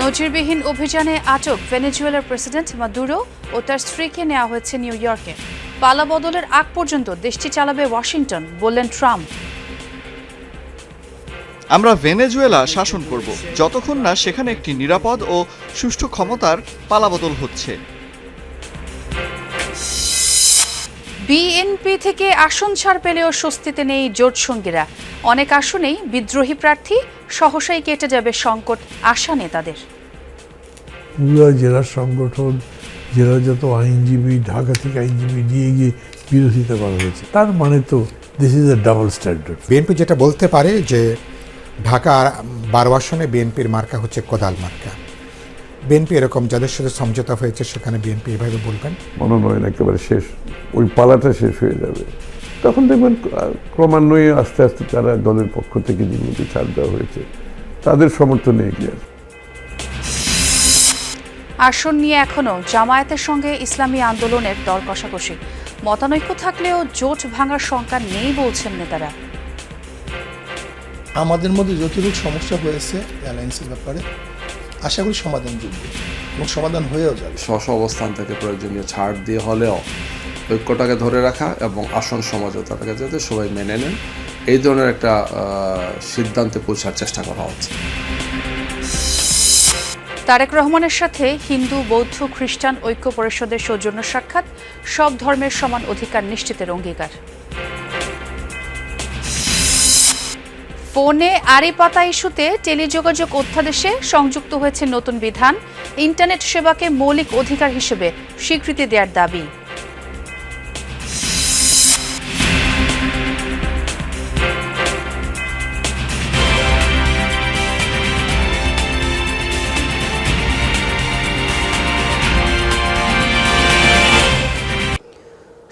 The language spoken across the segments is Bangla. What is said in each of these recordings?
নজিরবিহীন অভিযানে আটক ভেনেজুয়েলার প্রেসিডেন্ট মাদুরো ও তার স্ত্রীকে নেওয়া হয়েছে নিউ ইয়র্কে। পালাবদলের আগ পর্যন্ত দেশটি চালাবে ওয়াশিংটন, বললেন ট্রাম্প। আমরা ভেনেজুয়েলা শাসন করব যতক্ষণ না সেখানে একটি নিরাপদ ও সুষ্ঠু ক্ষমতার পালাবদল হচ্ছে। বিএনপি থেকে আসন ছাড় পেলেও স্বস্তিতে নেই জোট সঙ্গীরা। অনেক আসনেই বিদ্রোহী প্রার্থী, সহসাই কেটে যাবে সংকট, আশা নেতাদের। পুরো জেলার সংগঠন, জেলার যত আইনজীবী, ঢাকা থেকে আইনজীবী নিয়ে গিয়ে বিরোধিতা করা হয়েছে। তার মানে তো this is a double standard. BNP যেটা বলতে পারে যে ঢাকা 12 আসনে বিএনপির মার্কা হচ্ছে কোদাল মার্কা। বিএনপি এরকম যাদের সাথে সমঝোতা হয়েছে সেখানে বিএনপি এভাবে বলবেন। মনোনয়ন একেবারে শেষ, ওই পালাটা শেষ হয়ে যাবে, তখন দেখবেন ক্রমান্বয়ে আস্তে আস্তে তারা দলের পক্ষ থেকে যেগুলোকে ছাড় দেওয়া হয়েছে তাদের সমর্থনে এগিয়ে আসবে। আসন নিয়ে এখনো জামায়াতের সঙ্গে ইসলামী আন্দোলনের দর কষাকষি। মতানৈক্য থাকলেও জোট ভাঙার শঙ্কা নেই বলছেন নেতারা। আমাদের মধ্যে যতটুকু সমস্যা হয়েছে অ্যালায়েন্সের ব্যাপারে আশা করি সমাধানযোগ্য এবং সমাধান হয়েও যাবে। স্ব অবস্থান থেকে প্রয়োজনীয় ছাড় দিয়ে হলেও ঐক্যটাকে ধরে রাখা এবং আসন সমঝোতাটাকে যাতে সবাই মেনে নেন, এই ধরনের একটা সিদ্ধান্তে পৌঁছার চেষ্টা করা হচ্ছে। তারেক রহমানের সাথে হিন্দু, বৌদ্ধ, খ্রিস্টান ঐক্য পরিষদের সৌজন্য সাক্ষাৎ, সব ধর্মের সমান অধিকার নিশ্চিতের অঙ্গীকার। ফোনে আড়ি পাতা ইস্যুতে টেলিযোগাযোগ অধ্যাদেশে সংযুক্ত হয়েছে নতুন বিধান। ইন্টারনেট সেবাকে মৌলিক অধিকার হিসেবে স্বীকৃতি দেওয়ার দাবি।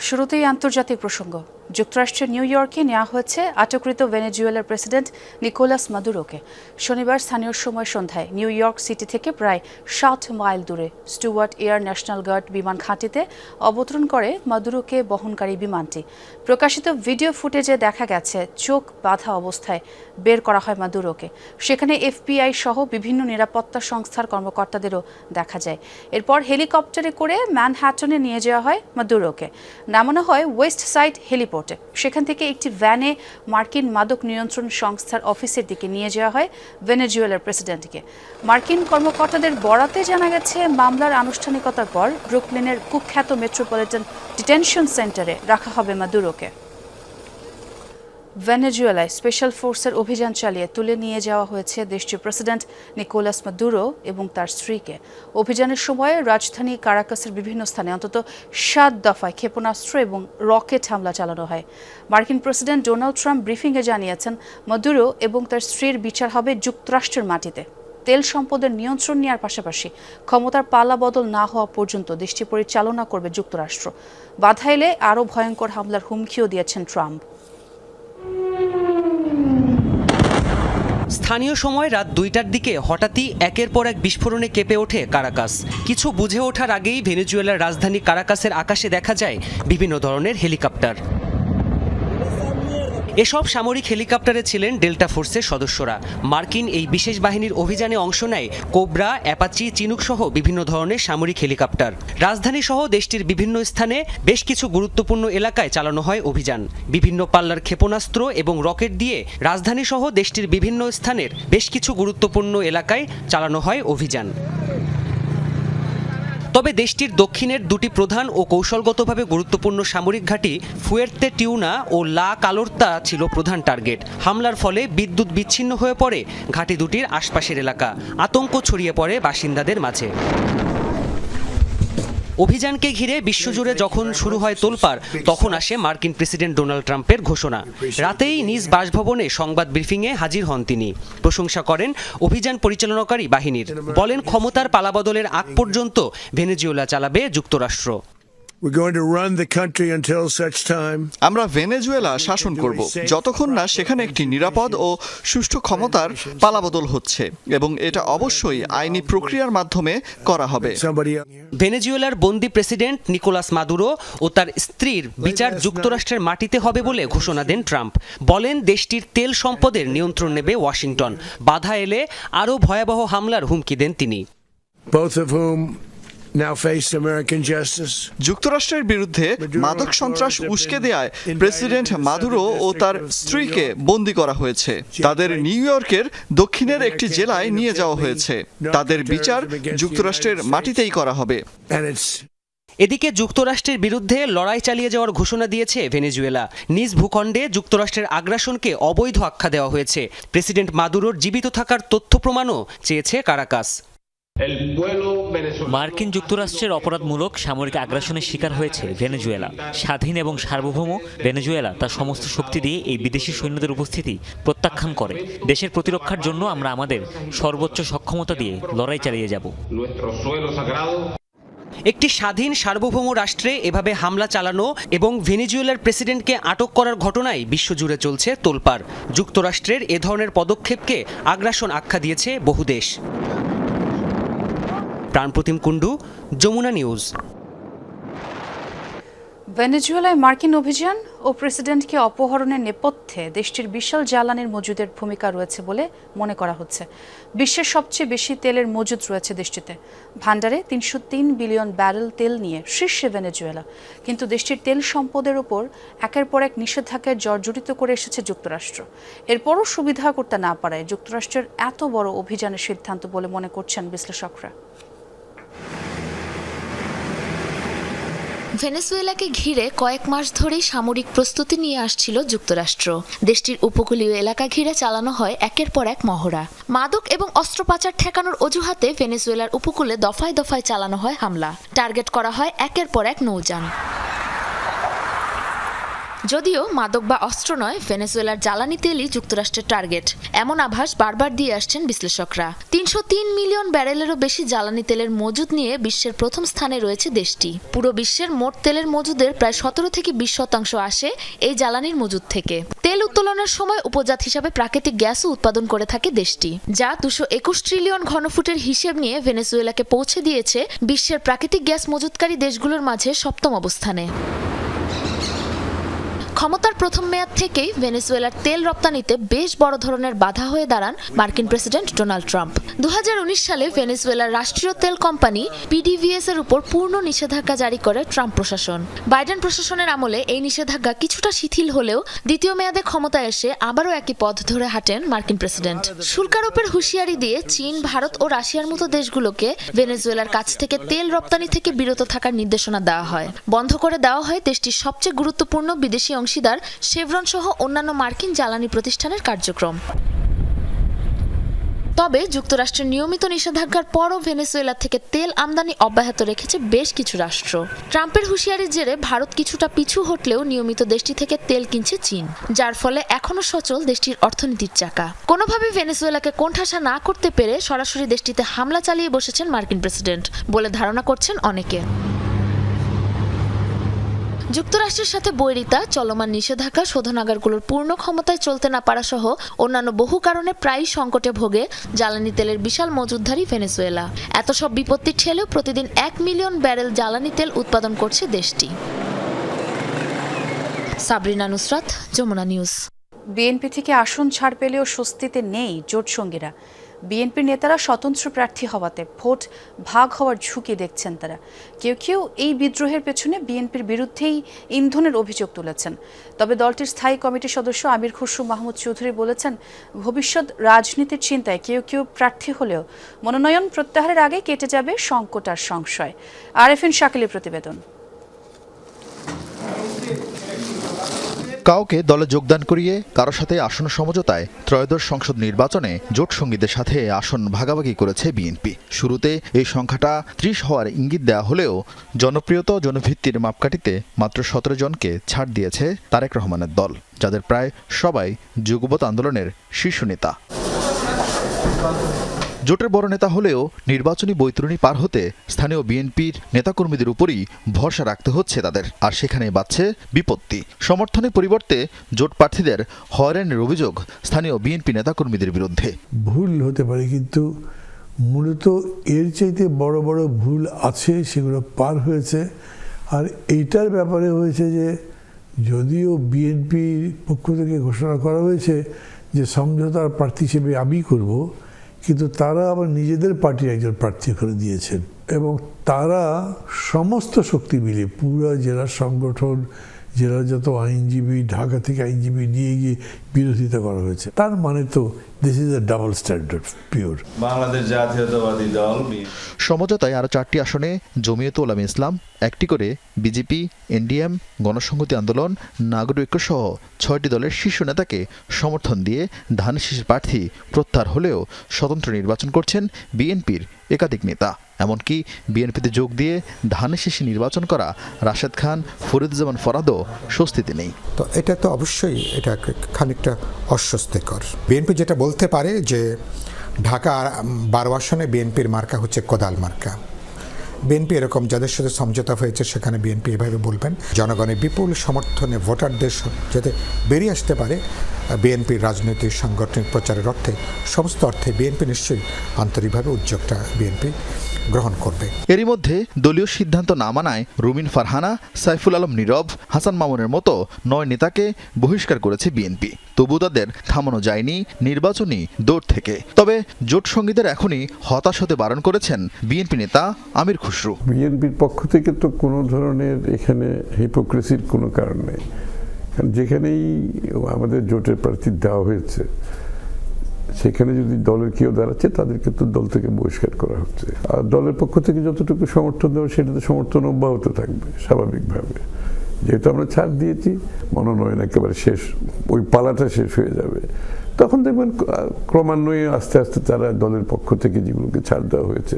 শুরুতেই আন্তর্জাতিক প্রসঙ্গ। যুক্তরাষ্ট্রের নিউ ইয়র্কে নেওয়া হয়েছে আটককৃত ভেনেজুয়েলার প্রেসিডেন্ট নিকোলাস মাদুরোকে। শনিবার স্থানীয় সময় সন্ধ্যায় নিউ ইয়র্ক সিটি থেকে প্রায় 60 মাইল দূরে স্টুয়ার্ট এয়ার ন্যাশনাল গার্ড বিমান ঘাঁটিতে অবতরণ করে মাদুরোকে বহনকারী বিমানটি। প্রকাশিত ভিডিও ফুটেজে দেখা গেছে চোখ বাঁধা অবস্থায় বের করা হয় মাদুরোকে। সেখানে এফবিআই সহ বিভিন্ন নিরাপত্তা সংস্থার কর্মকর্তাদেরও দেখা যায়। এরপর হেলিকপ্টারে করে ম্যানহ্যাটনে নিয়ে যাওয়া হয় মাদুরোকে। নামানো হয় ওয়েস্ট সাইড হেলিপোর্টে। সেখান থেকে একটি ভ্যানে মার্কিন মাদক নিয়ন্ত্রণ সংস্থার অফিসের দিকে নিয়ে যাওয়া হয় ভেনেজুয়েলার প্রেসিডেন্টকে। মার্কিন কর্মকর্তাদের বরাতে জানা গেছে, মামলার আনুষ্ঠানিকতার পর ব্রুকলিনের কুখ্যাত মেট্রোপলিটন ডিটেনশন সেন্টারে রাখা হবে মাদুরোকে। ভেনেজুয়েলায় স্পেশাল ফোর্সের অভিযান চালিয়ে তুলে নিয়ে যাওয়া হয়েছে দেশটির প্রেসিডেন্ট নিকোলাস মাদুরো এবং তার স্ত্রীকে। অভিযানের সময় রাজধানী কারাকাসের বিভিন্ন স্থানে অন্তত 7 দফায় ক্ষেপণাস্ত্র এবং রকেট হামলা চালানো হয়। মার্কিন প্রেসিডেন্ট ডোনাল্ড ট্রাম্প ব্রিফিংয়ে জানিয়েছেন, মাদুরো এবং তার স্ত্রীর বিচার হবে যুক্তরাষ্ট্রের মাটিতে। তেল সম্পদের নিয়ন্ত্রণ নেওয়ার পাশাপাশি ক্ষমতার পালা বদল না হওয়া পর্যন্ত দেশটি পরিচালনা করবে যুক্তরাষ্ট্র। বাধা এলে আরও ভয়ঙ্কর হামলার হুমকিও দিয়েছেন ট্রাম্প। স্থানীয় সময় রাত 2টার দিকে হঠাৎই একের পর এক বিস্ফোরণে কেঁপে ওঠে কারাকাস। কিছু বুঝে ওঠার আগেই ভেনেজুয়েলার রাজধানী কারাকাসের আকাশে দেখা যায় বিভিন্ন ধরনের হেলিকপ্টার। এসব সামরিক হেলিকপ্টারে ছিলেন ডেল্টা ফোর্সের সদস্যরা। মার্কিন এই বিশেষ বাহিনীর অভিযানে অংশ নেয় কোবরা, অ্যাপাচি, চিনুক সহ বিভিন্ন ধরনের সামরিক হেলিকপ্টার। রাজধানী সহ দেশটির বিভিন্ন স্থানে বেশ কিছু গুরুত্বপূর্ণ এলাকায় চালানো হয় অভিযান। বিভিন্ন পাল্লার ক্ষেপণাস্ত্র এবং রকেট দিয়ে রাজধানী সহ দেশটির বিভিন্ন স্থানের বেশ কিছু গুরুত্বপূর্ণ এলাকায় চালানো হয় অভিযান। তবে দেশটির দক্ষিণের দুটি প্রধান ও কৌশলগতভাবে গুরুত্বপূর্ণ সামরিক ঘাঁটি ফুয়ের্তে টিউনা ও লা কালোর্তা ছিল প্রধান টার্গেট। হামলার ফলে বিদ্যুৎ বিচ্ছিন্ন হয়ে পড়ে ঘাঁটি দুটির আশপাশের এলাকা। আতঙ্ক ছড়িয়ে পড়ে বাসিন্দাদের মাঝে। অভিযানকে ঘিরে বিশ্বজুড়ে যখন শুরু হয় তোলপাড়, তখন আসে মার্কিন প্রেসিডেন্ট ডোনাল্ড ট্রাম্পের ঘোষণা। রাতেই নিজ বাসভবনে সংবাদ ব্রিফিংয়ে হাজির হন তিনি। প্রশংসা করেন অভিযান পরিচালনাকারী বাহিনীর। বলেন, ক্ষমতার পালাবদলের আগ পর্যন্ত ভেনেজুয়েলা চালাবে যুক্তরাষ্ট্র। We're going to run the country until such time. আমরা ভেনেজুয়েলা শাসন করব যতক্ষণ না সেখানে একটি নিরাপদ ও সুষ্ঠু ক্ষমতার পালাবদল হচ্ছে, এবং এটা অবশ্যই আইনি প্রক্রিয়ার মাধ্যমে করা হবে। Somebody else. ভেনেজুয়েলার বন্দি প্রেসিডেন্ট নিকোলাস মাদুরো ও তার স্ত্রীর বিচার যুক্তরাষ্ট্রের মাটিতে হবে বলে ঘোষণা দেন ট্রাম্প। বলেন দেশটির তেল সম্পদের নিয়ন্ত্রণ নেবে ওয়াশিংটন। বাধা এলে আরও ভয়াবহ হামলার হুমকি দেন তিনি। Both of whom now face American justice. যুক্তরাষ্ট্রের বিরুদ্ধে মাদক সন্ত্রাস উস্কে দেয়ায় প্রেসিডেন্ট মাদুরো ও তার স্ত্রীকে বন্দী করা হয়েছে। তাদের নিউ ইয়র্কের দক্ষিণের একটি জেলায় নিয়ে যাওয়া হয়েছে। তাদের বিচার যুক্তরাষ্ট্রের মাটিতেই করা হবে। And it's এদিকে যুক্তরাষ্ট্রের বিরুদ্ধে লড়াই চালিয়ে যাওয়ার ঘোষণা দিয়েছে ভেনেজুয়েলা। নিজ ভূখণ্ডে যুক্তরাষ্ট্রের আগ্রাসনকে অবৈধ আখ্যা দেওয়া হয়েছে। প্রেসিডেন্ট মাদুরোর জীবিত থাকার তথ্য প্রমাণও চেয়েছে কারাকাস। মার্কিন যুক্তরাষ্ট্রের অপরাধমূলক সামরিক আগ্রাসনের শিকার হয়েছে ভেনেজুয়েলা। স্বাধীন এবং সার্বভৌম ভেনেজুয়েলা তার সমস্ত শক্তি দিয়ে এই বিদেশি সৈন্যদের উপস্থিতি প্রত্যাখ্যান করে। দেশের প্রতিরক্ষার জন্য আমরা আমাদের সর্বোচ্চ সক্ষমতা দিয়ে লড়াই চালিয়ে যাব। একটি স্বাধীন সার্বভৌম রাষ্ট্রে এভাবে হামলা চালানো এবং ভেনেজুয়েলার প্রেসিডেন্টকে আটক করার ঘটনায় বিশ্বজুড়ে চলছে তোলপাড়। যুক্তরাষ্ট্রের এ ধরনের পদক্ষেপকে আগ্রাসন আখ্যা দিয়েছে বহু দেশ। প্রাণপ্রতিম কুণ্ডু, যমুনা নিউজ। ভেনেজুয়েলায় মার্কিন অভিযান ও প্রেসিডেন্টকে অপহরণের নেপথ্যে দেশটির বিশাল জ্বালানির মজুদের ভূমিকা রয়েছে বলে মনে করা হচ্ছে। বিশ্বের সবচেয়ে বেশি তেলের মজুদ রয়েছে দেশটিতে। ভান্ডারে 303 বিলিয়ন ব্যারেল তেল নিয়ে শীর্ষে ভেনেজুয়েলা। কিন্তু দেশটির তেল সম্পদের উপর একের পর এক নিষেধাজ্ঞায় জর্জরিত করে এসেছে যুক্তরাষ্ট্র। এরপরও সুবিধা করতে না পারায় যুক্তরাষ্ট্রের এত বড় অভিযানের সিদ্ধান্ত বলে মনে করছেন বিশ্লেষকরা। ভেনেজুয়েলাকে ঘিরে কয়েক মাস ধরেই সামরিক প্রস্তুতি নিয়ে আসছিল যুক্তরাষ্ট্র। দেশটির উপকূলীয় এলাকা ঘিরে চালানো হয় একের পর এক মহড়া। মাদক এবং অস্ত্র পাচার ঠেকানোর অজুহাতে ভেনেজুয়েলার উপকূলে দফায় দফায় চালানো হয় হামলা। টার্গেট করা হয় একের পর এক নৌযান। যদিও মাদক বা অস্ত্র নয়, ভেনেজুয়েলার জ্বালানি তেলই যুক্তরাষ্ট্রের টার্গেট, এমন আভাস বারবার দিয়ে আসছেন বিশ্লেষকরা। 303 মিলিয়ন ব্যারেলেরও বেশি জ্বালানি তেলের মজুদ নিয়ে বিশ্বের প্রথম স্থানে রয়েছে দেশটি। পুরো বিশ্বের মোট তেলের মজুদের প্রায় 17 থেকে 20% আসে এই জ্বালানির মজুদ থেকে। তেল উত্তোলনের সময় উপজাত হিসাবে প্রাকৃতিক গ্যাসও উৎপাদন করে থাকে দেশটি, যা 221 ট্রিলিয়ন ঘনফুটের হিসেব নিয়ে ভেনেজুয়েলাকে পৌঁছে দিয়েছে বিশ্বের প্রাকৃতিক গ্যাস মজুদকারী দেশগুলোর মাঝে 7ম অবস্থানে। ক্ষমতার প্রথম মেয়াদ থেকেই ভেনেজুয়েলার তেল রপ্তানিতে বেশ বড় ধরনের বাধা হয়ে দাঁড়ান মার্কিন প্রেসিডেন্ট ডোনাল্ড ট্রাম্প। 2019 সালে ভেনেজুয়েলার রাষ্ট্রীয় তেল কোম্পানি PDVSA এর উপর পূর্ণ নিষেধাজ্ঞা জারি করে ট্রাম্প প্রশাসন। বাইডেন প্রশাসনের আমলে এই নিষেধাজ্ঞা কিছুটা শিথিল হলেও দ্বিতীয় মেয়াদে ক্ষমতায় এসে আবারও একই পথ ধরে হাঁটেন মার্কিন প্রেসিডেন্ট। শুল্ক আরোপের হুঁশিয়ারি দিয়ে চীন, ভারত ও রাশিয়ার মতো দেশগুলোকে ভেনেজুয়েলার কাছ থেকে তেল রপ্তানি থেকে বিরত থাকার নির্দেশনা দেওয়া হয়। বন্ধ করে দেওয়া হয় দেশটির সবচেয়ে গুরুত্বপূর্ণ বিদেশি অংশীদার শেভরন সহ অন্যান্য মার্কিন জ্বালানি প্রতিষ্ঠানের কার্যক্রম। তবে যুক্তরাষ্ট্রের নিয়মিত নিষেধাজ্ঞার পরও ভেনেজুয়েলা থেকে তেল আমদানি অব্যাহত রেখেছে বেশ কিছু রাষ্ট্র। ট্রাম্পের হুঁশিয়ারির জেরে ভারত কিছুটা পিছু হটলেও নিয়মিত দেশটি থেকে তেল কিনছে চীন, যার ফলে এখনো সচল দেশটির অর্থনীতির চাকা। কোনোভাবে ভেনেজুয়েলাকে কোণঠাসা না করতে পেরে সরাসরি দেশটিতে হামলা চালিয়ে বসেছেন মার্কিন প্রেসিডেন্ট বলে ধারণা করছেন অনেকে। যুক্তরাষ্ট্রের সাথে বৈরিতা, চলমান নিষেধাজ্ঞা, শোধনাগারগুলোর পূর্ণ ক্ষমতায় চলতে না পারা সহ অন্যান্য বহু কারণে প্রায়ই সংকটে ভোগে জ্বালানি তেলের বিশাল মজুদধারী ভেনেজুয়েলা। এত সব বিপত্তির ঠেলেও প্রতিদিন 1 মিলিয়ন ব্যারেল জ্বালানি তেল উৎপাদন করছে দেশটি। সাবরিনা নুসরাত, যমুনা নিউজ। বিএনপি থেকে আসন ছাড় পেলেও স্বস্তিতে নেই জোট সঙ্গীরা। বিএনপির নেতারা স্বতন্ত্র প্রার্থী হওয়াতে ভোট ভাগ হওয়ার ঝুঁকি দেখছেন তারা। কেউ কেউ এই বিদ্রোহের পেছনে বিএনপির বিরুদ্ধেই ইন্ধনের অভিযোগ তুলেছেন। তবে দলটির স্থায়ী কমিটির সদস্য আমির খসরু মাহমুদ চৌধুরী বলেছেন, ভবিষ্যৎ রাজনীতির চিন্তায় কেউ কেউ প্রার্থী হলেও মনোনয়ন প্রত্যাহারের আগে কেটে যাবে সংকট আর সংশয়। আরএফএন শাকিলের প্রতিবেদন। কাউকে দলে যোগদান করিয়ে কারো সাথে আসন সমঝোতায় ত্রয়োদশ সংসদ নির্বাচনে জোট সঙ্গীদের সাথে আসন ভাগাভাগি করেছে বিএনপি। শুরুতে এই সংখ্যাটা 30 হওয়ার ইঙ্গিত দেওয়া হলেও জনপ্রিয়তা জনভিত্তির মাপকাঠিতে মাত্র 17 জনকে ছাড় দিয়েছে তারেক রহমানের দল, যাদের প্রায় সবাই যুগপৎ আন্দোলনের শীর্ষ নেতা। জোটের বড় নেতা হলেও নির্বাচনী বৈতরণী পার হতে স্থানীয় বিএনপির নেতাকর্মীদের উপরই ভরসা রাখতে হচ্ছে তাদের, আর সেখানে বাড়ছে বিপত্তি। সমর্থনের পরিবর্তে জোট প্রার্থীদের হয়রানির অভিযোগ স্থানীয় বিএনপি নেতাকর্মীদের বিরুদ্ধে। ভুল হতে পারে, কিন্তু মূলত এর চাইতে বড় বড় ভুল আছে, সেগুলো পার হয়েছে। আর এইটার ব্যাপারে হয়েছে যে যদিও বিএনপির পক্ষ থেকে ঘোষণা করা হয়েছে যে সমঝোতার প্রার্থী হিসেবে আমি করব, কিন্তু তারা আবার নিজেদের পার্টির একজন প্রার্থী করে দিয়েছেন এবং তারা সমস্ত শক্তি মিলে পুরো জেলা সংগঠন, জেলার যত আইনজীবী, ঢাকা থেকে আইনজীবী নিয়ে গিয়ে বিরোধিতা করা হয়েছে। তার মানে তো this is a double standard pure. Bangladesh জাতীয়তাবাদী দল সমঝোতায় আরও 4টি আসনে জমিয়তুল উলামা ইসলাম, একটি করে বিজেপি, এনডিএম, গণসংহতি আন্দোলন, নাগরিক ঐক্য সহ 6টি দলের শীর্ষ নেতাকে সমর্থন দিয়ে ধানের শীষের প্রার্থী প্রত্যাহার হলেও স্বতন্ত্র নির্বাচন করছেন বিএনপির একাধিক নেতা। এমনকি বিএনপিতে যোগ দিয়ে ধানের শীষে নির্বাচন করা রাশেদ খান, ফরিদুজ্জামান ফরাদও স্বস্তিতে নেই। তো এটা তো অবশ্যই এটা খানিকটা অস্বস্তিকর। বিএনপি যেটা বলতে পারে যে ঢাকা 12 আসনে বিএনপির মার্কা হচ্ছে কোদাল মার্কা। বিএনপি এরকম যাদের সাথে সমঝোতা হয়েছে সেখানে বিএনপি এভাবে বলবেন, জনগণের বিপুল সমর্থনে ভোটারদের যাতে বেরিয়ে আসতে পারে বিএনপির রাজনৈতিক সাংগঠনিক প্রচারের অর্থে, সমস্ত অর্থে বিএনপি নিশ্চয়ই আন্তরিকভাবে উদ্যোগটা বিএনপি গ্রহণ করবে। এরই মধ্যে দলীয় সিদ্ধান্ত না মানায় রুমিন ফারহানা, সাইফুল আলম নীরব, হাসান মামুনের মতো 9 নেতাকে বহিষ্কার করেছে বিএনপি। তবু তাদের থামানো যায়নি নির্বাচনী দৌড় থেকে। তবে জোট সঙ্গীদের এখনই হতাশ হতে বারণ করেছেন বিএনপি নেতা আমির খুসরু। বিএনপির পক্ষ থেকে তো কোনো ধরনের এখানে হিপোক্রেসির কোনো কারণ নেই, কারণ যেখানেই আমাদের জোটের প্রার্থী দেওয়া হয়েছে সেখানে যদি দলের কেউ দাঁড়াচ্ছে তাদেরকে তো দল থেকে বহিষ্কার করা হচ্ছে। আর দলের পক্ষ থেকে যতটুকু সমর্থন দেওয়া সেটাতে সমর্থন অব্যাহত থাকবে স্বাভাবিকভাবে। যেহেতু আমরা ছাড় দিয়েছি, মনোনয়ন একেবারে শেষ, ওই পালাটা শেষ হয়ে যাবে, তখন দেখবেন ক্রমান্বয়ে আস্তে আস্তে তারা দলের পক্ষ থেকে যেগুলোকে ছাড় দেওয়া হয়েছে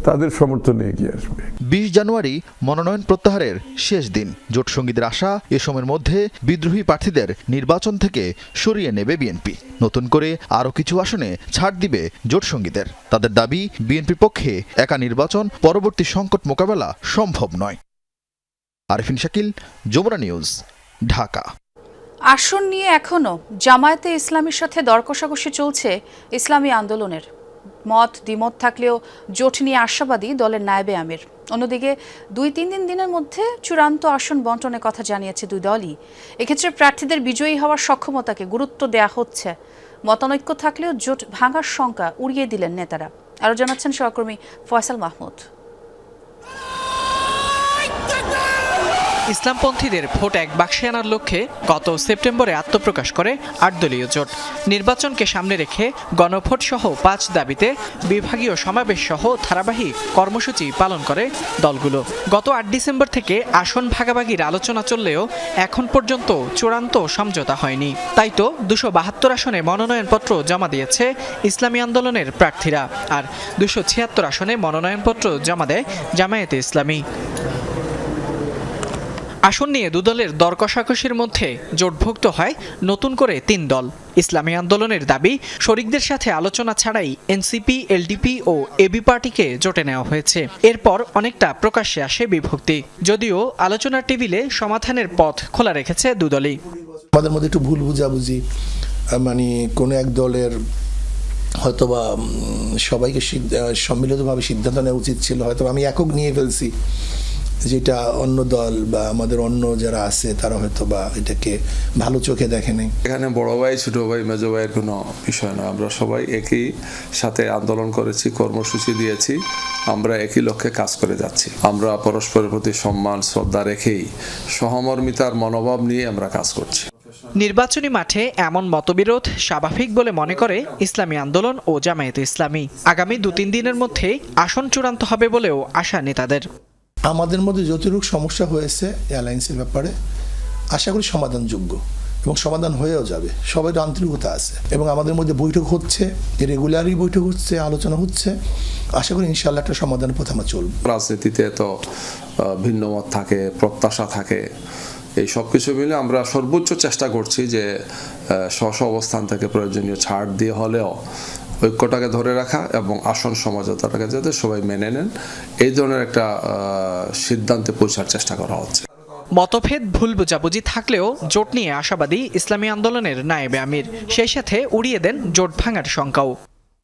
তাদের সমর্থনে এগিয়ে আসবে। 20 জানুয়ারি মনোনয়ন প্রত্যাহারের শেষ দিন। জোট সঙ্গীদের আশা এ সময়ের মধ্যে বিদ্রোহী প্রার্থীদের নির্বাচন থেকে সরিয়ে নেবে বিএনপি। নতুন করে আরও কিছু আসনে ছাড় দিবে জোট সঙ্গীদের। তাদের দাবি, বিএনপির পক্ষে একা নির্বাচন পরবর্তী সংকট মোকাবেলা সম্ভব নয়। আরিফিন শাকিল, যমুনা নিউজ, ঢাকা। আসন নিয়ে এখনও জামায়াতে ইসলামীর সাথে দর কষাকষি চলছে ইসলামী আন্দোলনের। মত দ্বিমত থাকলেও জোট নিয়ে আশাবাদী দলের নায়েবে আমির। অন্যদিকে 2-3 দিনের মধ্যে চূড়ান্ত আসন বন্টনের কথা জানিয়েছে দুই দলই। এক্ষেত্রে প্রার্থীদের বিজয়ী হওয়ার সক্ষমতাকে গুরুত্ব দেয়া হচ্ছে। মতানৈক্য থাকলেও জোট ভাঙার শঙ্কা উড়িয়ে দিলেন নেতারা। আরও জানাচ্ছেন সহকর্মী ফয়সাল মাহমুদ। ইসলামপন্থীদের ভোট এক বাক্সে আনার লক্ষ্যে গত সেপ্টেম্বরে আত্মপ্রকাশ করে 8 দলীয় জোট। নির্বাচনকে সামনে রেখে গণভোট সহ 5 দাবিতে বিভাগীয় সমাবেশ সহ ধারাবাহিক কর্মসূচি পালন করে দলগুলো। গত 8 ডিসেম্বর থেকে আসন ভাগাভাগির আলোচনা চললেও এখন পর্যন্ত চূড়ান্ত সমঝোতা হয়নি। তাই তো 272 আসনে মনোনয়নপত্র জমা দিয়েছে ইসলামী আন্দোলনের প্রার্থীরা, আর 276 আসনে মনোনয়নপত্র জমা দেয় জামায়াতে ইসলামী। আসন নিয়ে দুদলের দর কষাকষির মধ্যে জোটভুক্ত হয় নতুন করে 3 দল। ইসলামী আন্দোলনের দাবি, শরিকদের সাথে আলোচনা ছাড়াই এনসিপি, এলডিপি ও এবি পার্টিকে জোটে নেওয়া হয়েছে। এরপর অনেকটা প্রকাশ্যে আসে বিভক্তি, যদিও আলোচনার টেবিলে সমাধানের পথ খোলা রেখেছে দুদলই। আমাদের মধ্যে একটু ভুল বুঝাবুঝি, মানে কোনো এক দলের হয়তোবা সবাইকে সম্মিলিতভাবে সিদ্ধান্ত নেওয়া উচিত ছিল, হয়তো আমি একক নিয়ে ফেলছি, যেটা অন্য দল বা আমাদের অন্য যারা আছে তারা হয়তো বা এটাকে ভালো চোখে দেখে নেই। এখানে বড় ভাই, ছোট ভাই, মেজো ভাইয়ের কোনো বিষয় নয়। আমরা সবাই একই সাথে আন্দোলন করেছি, কর্মসূচি দিয়েছি, আমরা একই লক্ষ্যে কাজ করে যাচ্ছি। আমরা পরস্পরের প্রতি সম্মান, শ্রদ্ধা রেখেই সহমর্মিতার মনোভাব নিয়ে আমরা কাজ করছি। নির্বাচনী মাঠে এমন মতবিরোধ স্বাভাবিক বলে মনে করে ইসলামী আন্দোলন ও জামায়াতে ইসলামী। আগামী 2-3 দিনের মধ্যেই আসন চূড়ান্ত হবে বলেও আশা নেতাদের। আমাদের মধ্যে যতটুকু সমস্যা হয়েছে অ্যালায়েন্সের ব্যাপারে আশা করি সমাধানযোগ্য এবং সমাধান হয়েও যাবে। সবাই আন্তরিকতা আছে এবং আমাদের মধ্যে বৈঠক হচ্ছে, রেগুলারই বৈঠক হচ্ছে, আলোচনা হচ্ছে। আশা করি ইনশাআল্লাহ একটা সমাধানের পথে আমরা চলব। রাজনীতিতে তো ভিন্নমত থাকে, প্রত্যাশা থাকে, এই সব কিছু মিলে আমরা সর্বোচ্চ চেষ্টা করছি যে স্ব অবস্থান থেকে প্রয়োজনীয় ছাড় দিয়ে হলেও ঐক্যটাকে ধরে রাখা এবং আসন সমঝোতাটাকে যাতে সবাই মেনে নেন, এই ধরনের একটা সিদ্ধান্তে পৌঁছার চেষ্টা করা হচ্ছে। মতভেদ ভুল বোঝাবুঝি থাকলেও জোট নিয়ে আশাবাদী ইসলামী আন্দোলনের নায়েবে আমির, সেই সাথে উড়িয়ে দেন জোট ভাঙার শঙ্কাও।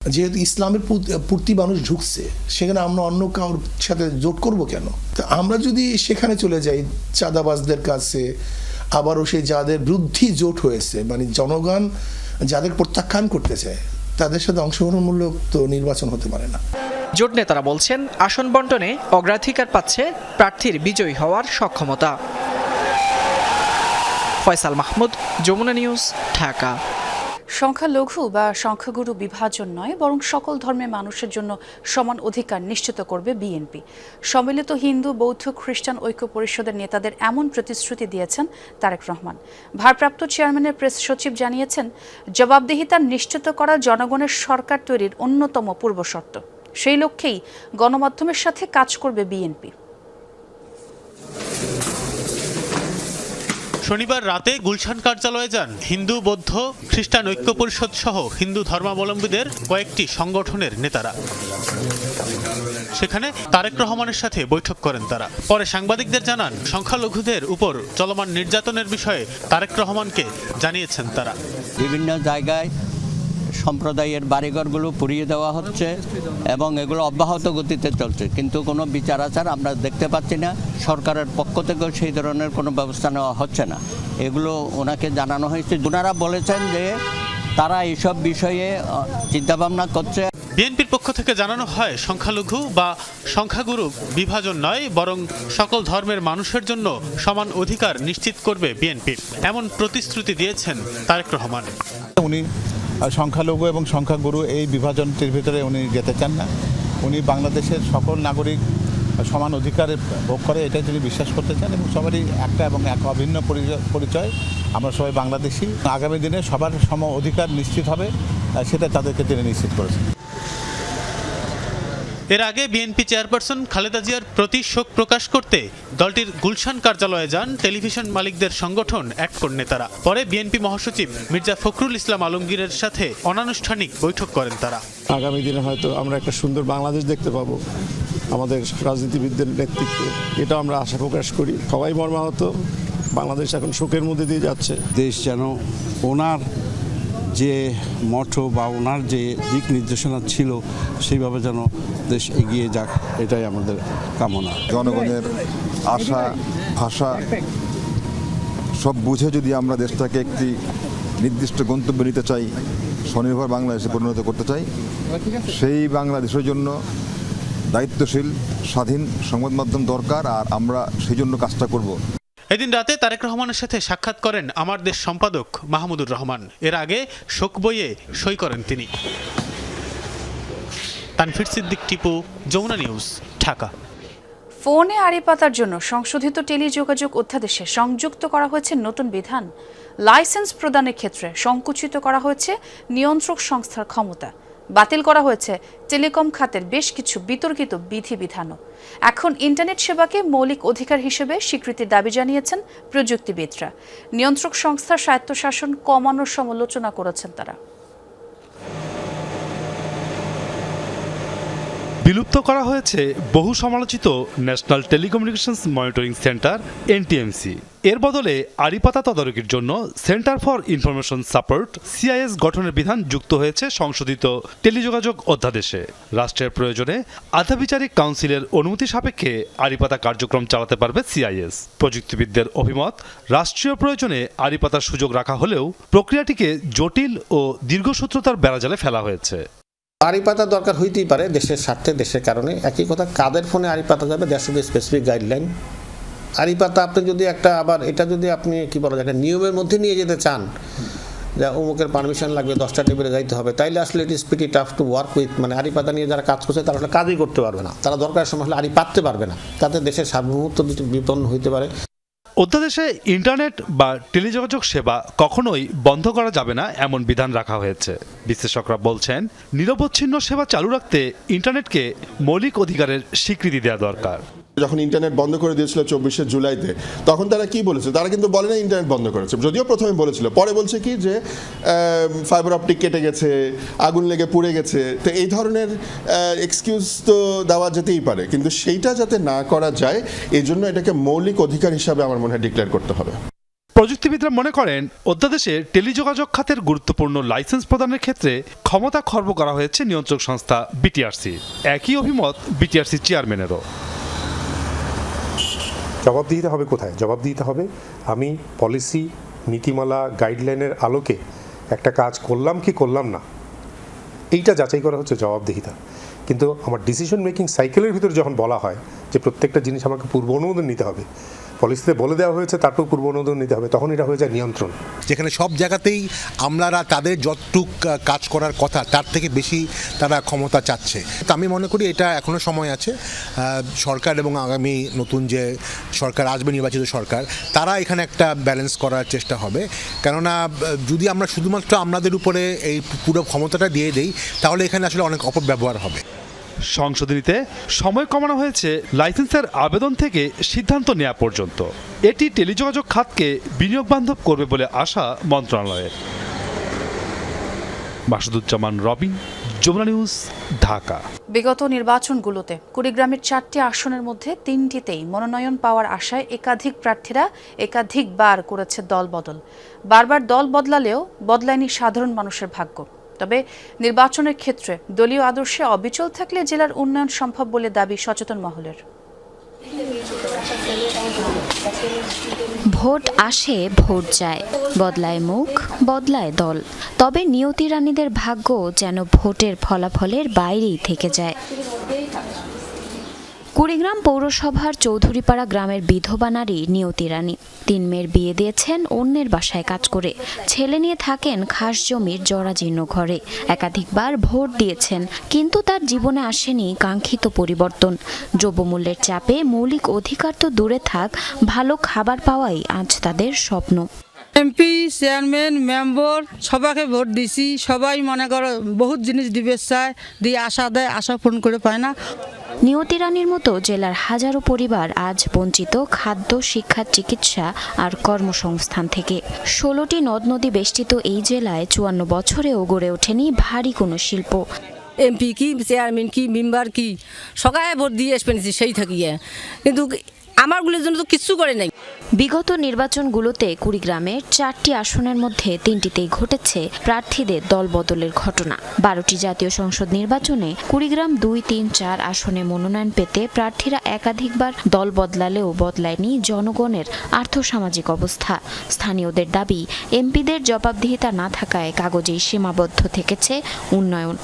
যেহেতু ইসলামের প্রতি মানুষ ঝুঁকছে, সেখানে আমরা অন্য কারোর সাথে জোট করব কেন? তো আমরা যদি সেখানে চলে যাই চাঁদাবাজদের কাছে, আবারও সেই যাদের বিরুদ্ধে জোট হয়েছে, মানে জনগণ যাদের প্রত্যাখ্যান করতে চায়, তাদের সাথে অংশগ্রহণমূলক তো নির্বাচন হতে পারে না। জোট নেতারা বলছেন, আসন বন্টনে অগ্রাধিকার পাচ্ছে প্রার্থীর বিজয়ী হওয়ার সক্ষমতা। ফয়সাল মাহমুদ, যমুনা নিউজ, ঢাকা। সংখ্যালঘু বা সংখ্যাগুরু বিভাজন নয়, বরং সকল ধর্মের মানুষের জন্য সমান অধিকার নিশ্চিত করবে বিএনপি। সম্মিলিত হিন্দু, বৌদ্ধ, খ্রিস্টান ঐক্য পরিষদের নেতাদের এমন প্রতিশ্রুতি দিয়েছেন তারেক রহমান। ভারপ্রাপ্ত চেয়ারম্যানের প্রেস সচিব জানিয়েছেন, জবাবদিহিতা নিশ্চিত করা জনগণের সরকার তৈরির অন্যতম পূর্বশর্ত। সেই লক্ষ্যেই গণমাধ্যমের সাথে কাজ করবে বিএনপি। শনিবার রাতে গুলশান কার্যালয়ে যান হিন্দু, বৌদ্ধ, খ্রিস্টান ঐক্য পরিষদ সহ হিন্দু ধর্মাবলম্বীদের কয়েকটি সংগঠনের নেতারা। সেখানে তারেক রহমানের সাথে বৈঠক করেন তারা। পরে সাংবাদিকদের জানান, সংখ্যালঘুদের উপর চলমান নির্যাতনের বিষয়ে তারেক রহমানকে জানিয়েছেন তারা। বিভিন্ন জায়গায় সম্প্রদায়ের বাড়িঘরগুলো পুড়িয়ে দেওয়া হচ্ছে এবং এগুলো অব্যাহত গতিতে চলছে, কিন্তু কোনো বিচার আচার আমরা দেখতে পাচ্ছি না। সরকারের পক্ষ থেকেও সেই ধরনের কোনো ব্যবস্থা নেওয়া হচ্ছে না। এগুলো ওনাকে জানানো হয়েছে। ওনারা বলেছেন যে তারা এইসব বিষয়ে চিন্তাভাবনা করছে। বিএনপির পক্ষ থেকে জানানো হয়, সংখ্যালঘু বা সংখ্যাগুরু বিভাজন নয়, বরং সকল ধর্মের মানুষের জন্য সমান অধিকার নিশ্চিত করবে বিএনপি। এমন প্রতিশ্রুতি দিয়েছেন তারেক রহমান। উনি সংখ্যালঘু এবং সংখ্যাগুরু এই বিভাজনটির ভিতরে উনি যেতে চান না। উনি বাংলাদেশের সকল নাগরিক সমান অধিকারে ভোগ করে, এটাই তিনি বিশ্বাস করতে চান এবং সবারই একটা এবং এক অভিন্ন পরিচয়। আমরা সবাই বাংলাদেশি। আগামী দিনে সবার সম অধিকার নিশ্চিত হবে, সেটা তাদেরকে তিনি নিশ্চিত করেছেন। এর আগে বিএনপি চেয়ারপারসন খালেদা জিয়ার প্রতি শোক প্রকাশ করতে দলটির গুলশান কার্যালয়ে যান টেলিভিশন মালিকদের সংগঠন অ্যাডকোর নেতারা। পরে বিএনপি মহাসচিব মির্জা ফখরুল ইসলাম আলমগীরের সাথে অনানুষ্ঠানিক বৈঠক করেন তারা। আগামী দিনে হয়তো আমরা একটা সুন্দর বাংলাদেশ দেখতে পাবো আমাদের রাজনীতিবিদদের নেতৃত্বে, এটা আমরা আশা প্রকাশ করি। সবাই মর্মাহত, বাংলাদেশ এখন শোকের মধ্যে দিয়ে যাচ্ছে। দেশ যেন ওনার যে মঠো বা ওনার যে দিক নির্দেশনা ছিল সেইভাবে যেন দেশ এগিয়ে যাক, এটাই আমাদের কামনা। জনগণের আশা ভাষা সব বুঝে যদি আমরা দেশটাকে একটি নির্দিষ্ট গন্তব্যে নিতে চাই, স্বনির্ভর বাংলাদেশে পরিণত করতে চাই, সেই বাংলাদেশের জন্য দায়িত্বশীল স্বাধীন সংবাদ মাধ্যম দরকার, আর আমরা সেই জন্য কাজটা করব। এদিন রাতে তারেক রহমানের সাথে সাক্ষাৎ করেন আমার দেশ সম্পাদক মাহমুদুর রহমান। এর আগে শোক বইয়ে সই করেন তিনি। তানফির সিদ্দিক, টিপু, যমুনা নিউজ, ঢাকা। ফোনে আড়ি পাতার জন্য সংশোধিত টেলিযোগাযোগ অধ্যাদেশে সংযুক্ত করা হয়েছে নতুন বিধান। লাইসেন্স প্রদানের ক্ষেত্রে সংকুচিত করা হয়েছে নিয়ন্ত্রক সংস্থার ক্ষমতা। বাতিল করা হয়েছে টেলিকম খাতের বেশ কিছু বিতর্কিত বিধিবিধানও। এখন ইন্টারনেট সেবাকে মৌলিক অধিকার হিসেবে স্বীকৃতির দাবি জানিয়েছেন প্রযুক্তিবিদরা। নিয়ন্ত্রক সংস্থার স্বায়ত্তশাসন কমানোর সমালোচনা করেছেন তারা। বিলুপ্ত করা হয়েছে বহু সমালোচিত national telecommunications monitoring centre NTMC. এর বদলে আড়িপাতা তদারকির জন্য centre for information support CIS গঠনের বিধান যুক্ত হয়েছে সংশোধিত টেলিযোগাযোগ অধ্যাদেশে। রাষ্ট্রের প্রয়োজনে আধাবিচারিক কাউন্সিলের অনুমতি সাপেক্ষে আড়িপাতা কার্যক্রম চালাতে পারবে সিআইএস। প্রযুক্তিবিদদের অভিমত, রাষ্ট্রীয় প্রয়োজনে আড়িপাতার সুযোগ রাখা হলেও প্রক্রিয়াটিকে জটিল ও দীর্ঘসূত্রতার বেড়াজালে ফেলা হয়েছে। আড়ি পাতা দরকার হইতেই পারে দেশের স্বার্থে, দেশের কারণে। একই কথা, কাদের ফোনে আড়ি পাতা যাবে, that's should be specific guideline. আড়ি পাতা আপনি যদি একটা আবার এটা যদি আপনি কি বলা যায় একটা নিয়মের মধ্যে নিয়ে যেতে চান, যে অমুকের পারমিশন লাগবে, 10টা টেবিলে যাইতে হবে, তাইলে আসলে it is pretty tough to work with. মানে আড়ি পাতা নিয়ে যারা কাজ করছে তারা আসলে কাজই করতে পারবে না, তারা দরকারের সময় আসলে আড়ি পাততে পারবে না, তাতে দেশের সার্বভৌমত্ব বিপন্ন হইতে পারে। অধ্যাদেশে ইন্টারনেট বা টেলিযোগাযোগ সেবা কখনোই বন্ধ করা যাবে না এমন বিধান রাখা হয়েছে। বিশ্লেষকরা বলছেন, নিরবচ্ছিন্ন সেবা চালু রাখতে ইন্টারনেটকে মৌলিক অধিকারের স্বীকৃতি দেওয়া দরকার। যখন ইন্টারনেট বন্ধ করে দিয়েছিল 24শে জুলাইতে, তখন তারা কি বলেছে? তারা কিন্তু বলে না ইন্টারনেট বন্ধ করেছে, যদিও প্রথমে বলেছিল, পরে বলছে কি যে ফাইবার অপটিক কেটে গেছে, আগুন লেগে পুড়ে গেছে। তো এই ধরনের এক্সকিউজ তো দেওয়া যেতেই পারে, কিন্তু সেইটা যাতে না করা যায় এই জন্য এটাকে মৌলিক অধিকার হিসাবে আমার মনে হয় ডিক্লেয়ার করতে হবে। প্রযুক্তিবিদরা মনে করেন অধ্যাদেশে টেলিযোগাযোগ খাতের গুরুত্বপূর্ণ লাইসেন্স প্রদানের ক্ষেত্রে ক্ষমতা খর্ব করা হয়েছে নিয়ন্ত্রক সংস্থা বিটিআরসি। একই অভিমত বিটিআরসি চেয়ারম্যানেরও। জবাব দিতে হবে কোথায়? জবাব দিতে হবে আমি পলিসি, নীতিমালা, গাইডলাইনের আলোকে একটা কাজ করলাম কি করলাম না, এইটা যাচাই করা হচ্ছে জবাবদিহিতা। কিন্তু আমার ডিসিশন মেকিং সাইকেলের ভিতরে যখন বলা হয় যে প্রত্যেকটা জিনিস আমাকে পূর্ব অনুমোদন নিতে হবে, পলিসিতে বলে দেওয়া হয়েছে তারপর পূর্ব অনুমোদন নিতে হবে, তখন এটা হয়ে যায় নিয়ন্ত্রণ। যেখানে সব জায়গাতেই আমলারা তাদের যতটুক কাজ করার কথা তার থেকে বেশি তারা ক্ষমতা চাচ্ছে। তো আমি মনে করি এটা এখনো সময় আছে। সরকার এবং আগামী নতুন যে সরকার আসবে, নির্বাচিত সরকার, তারা এখানে একটা ব্যালেন্স করার চেষ্টা হবে। কেননা যদি আমরা শুধুমাত্র আমলাদের উপরে এই পুরো ক্ষমতাটা দিয়ে দেই তাহলে এখানে আসলে অনেক অপব্যবহার হবে। সংশোধনীতে সময় কমানো হয়েছে লাইসেন্সের আবেদন থেকে সিদ্ধান্ত নেওয়া পর্যন্ত। এটি টেলিযোগাযোগ খাতকে বিনিয়োগ বান্ধব করবে বলে আশা মন্ত্রণালয়ের। মাসুদুজ্জামান রবিন, যমুনা নিউজ, ঢাকা। বিগত নির্বাচনগুলোতে কুড়িগ্রামের 4টি আসনের মধ্যে 3টিতেই মনোনয়ন পাওয়ার আশায় একাধিক প্রার্থীরা একাধিকবার করেছে দল বদল। বারবার দল বদলালেও বদলায়নি সাধারণ মানুষের ভাগ্য। তবে নির্বাচনের ক্ষেত্রে দলীয় আদর্শে অবিচল থাকলে জেলার উন্নয়ন সম্ভব বলে দাবি সচেতন মহলের। ভোট আসে, ভোট যায়, বদলায় মুখ, বদলায় দল। তবে নিয়তি রানীদের ভাগ্য যেন ভোটের ফলাফলের বাইরেই থেকে যায়। কুড়িগ্রাম পৌরসভার চৌধুরীপাড়া গ্রামের বিধবা নারী নিয়তি রানী 3 মেয়ের বিয়ে দিয়েছেন অন্যের বাসায় কাজ করে। ছেলে নিয়ে থাকেন খাস জমির জরাজীর্ণ ঘরে। একাধিকবার ভোট দিয়েছেন, কিন্তু তার জীবনে আসেনি কাঙ্ক্ষিত পরিবর্তন। দ্রব্যমূল্যের চাপে মৌলিক অধিকার তো দূরে থাক, ভালো খাবার পাওয়াই আজ তাদের স্বপ্ন। এমপি, চেয়ারম্যান, মেম্বার সবাইকে ভোট দিছি, সবাই মনে করো বহুত জিনিস দিবে চায়, দিয়ে আশা দেয়, আশা পূরণ করে পায় না। নিয়তি রানীর মতো জেলার হাজারো পরিবার আজ বঞ্চিত খাদ্য, শিক্ষা, চিকিৎসা আর কর্মসংস্থান থেকে। 16টি নদ নদী বেষ্টিত এই জেলায় 54 বছরেও গড়ে ওঠেনি ভারী কোনো শিল্প। এমপি কি, চেয়ারম্যান কি, মেম্বার কি, সবাই ভোট দিয়ে এসেছি সেই থাকিয়ে, কিন্তু আমারগুলোর জন্য তো কিচ্ছু করে নাই। বিগত নির্বাচনগুলোতে কুড়িগ্রামের 4টি আসনের মধ্যে 3টিতেই ঘটেছে প্রার্থীদের দল বদলের ঘটনা। 12টি জাতীয় সংসদ নির্বাচনে কুড়িগ্রাম 2, 3, 4 আসনে মনোনয়ন পেতে প্রার্থীরা একাধিকবার দল বদলালেও বদলায়নি জনগণের আর্থসামাজিক অবস্থা। স্থানীয়দের দাবি, এমপিদের জবাবদিহিতা না থাকায় কাগজেই সীমাবদ্ধ থেকেছে উন্নয়ন।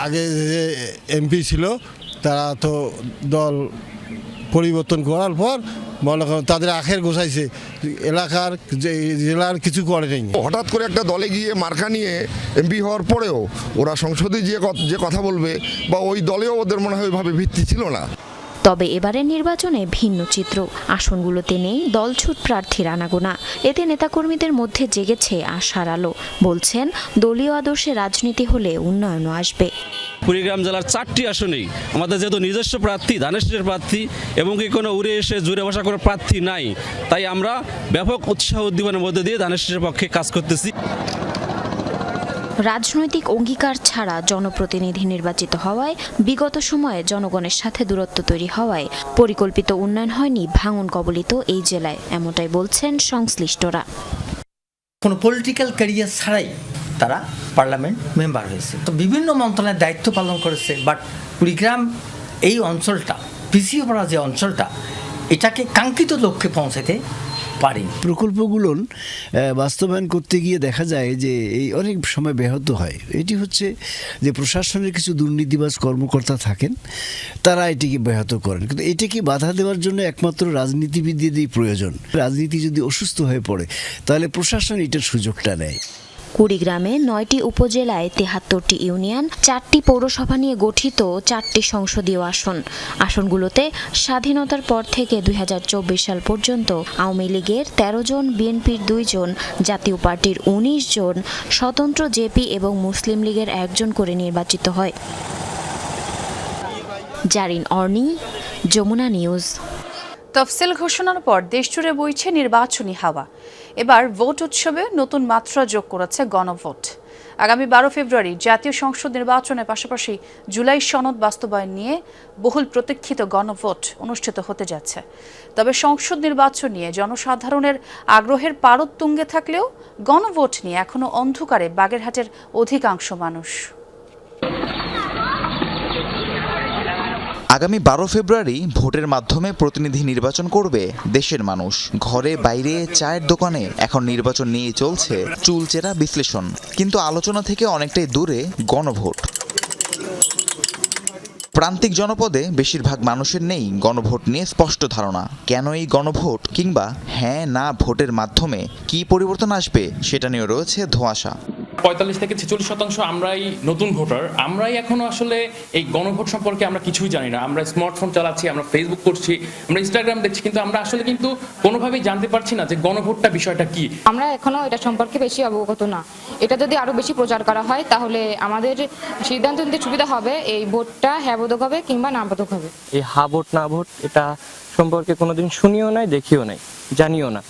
আগে যে এমপি ছিল তারা তো দল পরিবর্তন করার পর মনে করেন তাদের আখের গোছাইছে, এলাকার জেলার কিছু করে নেই। হঠাৎ করে একটা দলে গিয়ে মার্কা নিয়ে এমপি হওয়ার পরেও ওরা সংসদে যে কথা বলবে বা ওই দলেও ওদের মনে হয় ওইভাবে ভিত্তি ছিল না। তবে এবারের নির্বাচনে ভিন্ন চিত্র। আসনগুলোতে নেই দলছুট প্রার্থীর আনাগোনা। এতে নেতাকর্মীদের মধ্যে জেগেছে আশার আলো। বলছেন, দলীয় আদর্শে রাজনীতি হলে উন্নয়নও আসবে। কুড়িগ্রাম জেলার 4টি আসনেই আমাদের যেহেতু নিজস্ব প্রার্থী, ধানেশের প্রার্থী এবং কি কোনো উড়ে এসে জুড়ে বসা করার প্রার্থী নাই, তাই আমরা ব্যাপক উৎসাহ উদ্দীপনার মধ্যে দিয়ে ধানেশের পক্ষে কাজ করতেছি। রাজনৈতিক অঙ্গীকার ছাড়া জনপ্রতিনিধি নির্বাচিত হওয়ায়, বিগত সময়ে জনগণের সাথে দূরত্ব তৈরি হওয়ায় পরিকল্পিত উন্নয়ন হয়নি ভাঙন কবলিত এই জেলায়, এমনটাই বলছেন সংশ্লিষ্টরা। কোনো পলিটিক্যাল ক্যারিয়ার ছাড়াই তারা পার্লামেন্ট মেম্বার হয়েছে, তো বিভিন্ন মন্ত্রণালয়ের দায়িত্ব পালন করেছে। বাট কুড়িগ্রাম এই অঞ্চলটা, পিছিয়ে পড়া যে অঞ্চলটা, এটাকে কাঙ্ক্ষিত লক্ষ্যে পৌঁছাতে পারি। প্রকল্পগুলো বাস্তবায়ন করতে গিয়ে দেখা যায় যে এই অনেক সময় ব্যাহত হয়। এটি হচ্ছে যে প্রশাসনের কিছু দুর্নীতিবাজ কর্মকর্তা থাকেন, তারা এটিকে ব্যাহত করেন। কিন্তু এটাকে বাধা দেওয়ার জন্য একমাত্র রাজনীতিবিদদেরই প্রয়োজন। রাজনীতি যদি অসুস্থ হয়ে পড়ে তাহলে প্রশাসন এটার সুযোগটা নেয়। কুড়িগ্রামে 9টি উপজেলায় 73টি ইউনিয়ন, 4টি পৌরসভা নিয়ে গঠিত 4টি সংসদীয় আসন। আসনগুলোতে স্বাধীনতার পর থেকে 2024 সাল পর্যন্ত আওয়ামী লীগের 13 জন, বিএনপির 2 জন, জাতীয় পার্টির 19 জন, স্বতন্ত্র জেপি এবং মুসলিম লীগের 1 জন করে নির্বাচিত হয়। জারিন অর্নি, যমুনা নিউজ। তফসিল ঘোষণার পর দেশজুড়ে বইছে নির্বাচনী হাওয়া। এবার ভোট উৎসবে নতুন মাত্রা যোগ করেছে গণভোট। আগামী 12 ফেব্রুয়ারি জাতীয় সংসদ নির্বাচনের পাশাপাশি জুলাই সনদ বাস্তবায়ন নিয়ে বহুল প্রতীক্ষিত গণভোট অনুষ্ঠিত হতে যাচ্ছে। তবে সংসদ নির্বাচন নিয়ে জনসাধারণের আগ্রহের পারদ তুঙ্গে থাকলেও গণভোট নিয়ে এখনো অন্ধকারে বাগেরহাটের অধিকাংশ মানুষ। আগামী 12 ফেব্রুয়ারি ভোটের মাধ্যমে প্রতিনিধি নির্বাচন করবে দেশের মানুষ। ঘরে বাইরে চায়ের দোকানে এখন নির্বাচন নিয়ে চলছে চুলচেরা বিশ্লেষণ, কিন্তু আলোচনা থেকে অনেকটাই দূরে গণভোট। প্রান্তিক জনপদে বেশিরভাগ মানুষের নেই গণভোট নিয়ে স্পষ্ট ধারণা। কেন এই গণভোট কিংবা হ্যাঁ না ভোটের মাধ্যমে কি পরিবর্তন আসবে সেটা নিয়ে রয়েছে ধোঁয়াশা। 45 থেকে 46% আমরাই নতুন ভোটার। আমরাই এখনো আসলে এই গণভোট সম্পর্কে আমরা কিছুই জানি না। আমরা স্মার্টফোন চালাচ্ছি, আমরা ফেসবুক করছি, আমরা ইনস্টাগ্রাম দেখছি, কিন্তু আমরা আসলে কিন্তু কোনোভাবেই জানতে পারছি না যে গণভোটটা বিষয়টা কি। আমরা এখনো এটা সম্পর্কে বেশি অবগত না। এটা যদি আরো বেশি প্রচার করা হয় তাহলে আমাদের সিদ্ধান্ত নিতে সুবিধা হবে এই ভোটটা হ্যাঁ বোধক হবে কিংবা না বোধক হবে। এই হা ভোট না ভোট এটা সম্পর্কে কোনোদিন শুনিও নাই, দেখিও নাই, জানিও না।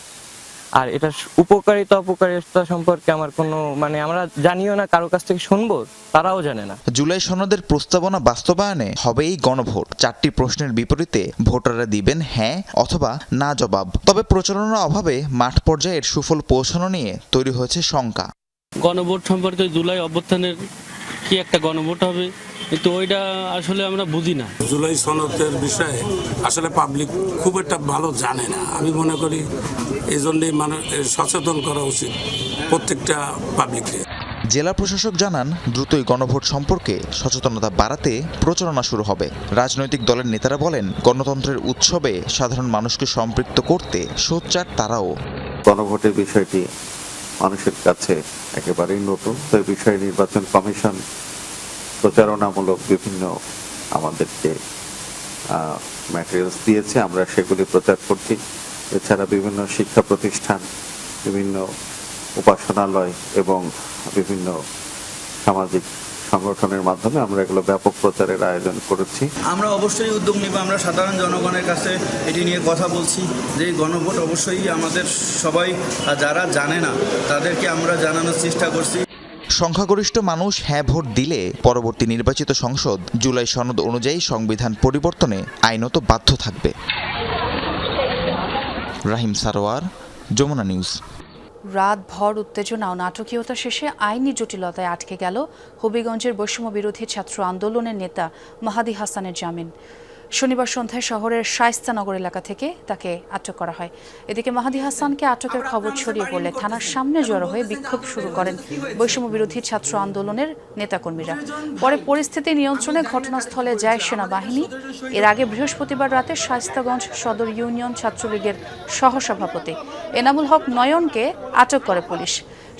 আর এটা উপকারিতা অপকারিতা সম্পর্কে আমার কোনো আমরা জানিও না, কারো কাছ থেকে শুনবো তারাও জানে না। জুলাই সনদের প্রস্তাবনা বাস্তবায়নে হবে এই গণভোট। 4টি প্রশ্নের বিপরীতে ভোটাররা দিবেন হ্যাঁ অথবা না জবাব। তবে প্রচারণার অভাবে মাঠ পর্যায়ে এর সুফল পৌঁছানো নিয়ে তৈরি হয়েছে শঙ্কা। গণভোট সম্পর্কে জুলাই অভ্যুত্থানের কি একটা গণভোট হবে, কিন্তু ওইটা আসলে আমরা বুঝি না। জুলাই সনদের বিষয়ে আসলে পাবলিক খুব একটা ভালো জানে না। আমি মনে করি এই জন্যই সচেতন করা উচিত প্রত্যেকটা পাবলিককে। জেলা প্রশাসক জানান, দ্রুতই গণভোট সম্পর্কে সচেতনতা বাড়াতে প্রচারণা শুরু হবে। রাজনৈতিক দলের নেতারা বলেন, গণতন্ত্রের উৎসবে সাধারণ মানুষকে সম্পৃক্ত করতে সোচ্চার তারাও। গণভোটের বিষয়টি মানুষের কাছে একেবারেই নতুন। তো এই বিষয়ে নির্বাচন কমিশন প্রচারণামূলক বিভিন্ন আমাদেরকে ম্যাটেরিয়ালস দিয়েছে, আমরা সেগুলি প্রচার করছি। এছাড়া বিভিন্ন শিক্ষা প্রতিষ্ঠান, বিভিন্ন উপাসনালয় এবং বিভিন্ন সামাজিক সংগঠনের মাধ্যমে আমরা এগুলো ব্যাপক প্রচারের আয়োজন করেছি। আমরা অবশ্যই উদ্যোগ নিব। আমরা সাধারণ জনগণের কাছে এটি নিয়ে কথা বলছি যে গণভোট অবশ্যই আমাদের সবাই যারা জানে না তাদেরকে আমরা জানানোর চেষ্টা করছি। সংখ্যাগরিষ্ঠ মানুষ হ্যাঁ ভোট দিলে পরবর্তী নির্বাচিত সংসদ জুলাই সনদ অনুযায়ী সংবিধান পরিবর্তনে আইনত বাধ্য থাকবে। রাহিম সারোয়ার, যমুনা নিউজ। রাতভর উত্তেজনা ও নাটকীয়তা শেষে আইনি জটিলতায় আটকে গেল হবিগঞ্জের বৈষম্য বিরোধী ছাত্র আন্দোলনের নেতা মাহাদি হাসানের জামিন। শনিবার সন্ধ্যায় শহরের শায়েস্তানগর এলাকা থেকে তাকে আটক করা হয়। এদিকে মাহাদি হাসানকে আটকের খবর ছড়িয়ে পড়লে থানার সামনে জড়ো হয়ে বিক্ষোভ শুরু করেন বৈষম্য বিরোধী ছাত্র আন্দোলনের নেতাকর্মীরা। পরে পরিস্থিতি নিয়ন্ত্রণে ঘটনাস্থলে যায় সেনাবাহিনী। এর আগে বৃহস্পতিবার রাতে শায়েস্তাগঞ্জ সদর ইউনিয়ন ছাত্রলীগের সহসভাপতি এনামুল হক নয়নকে আটক করে পুলিশ।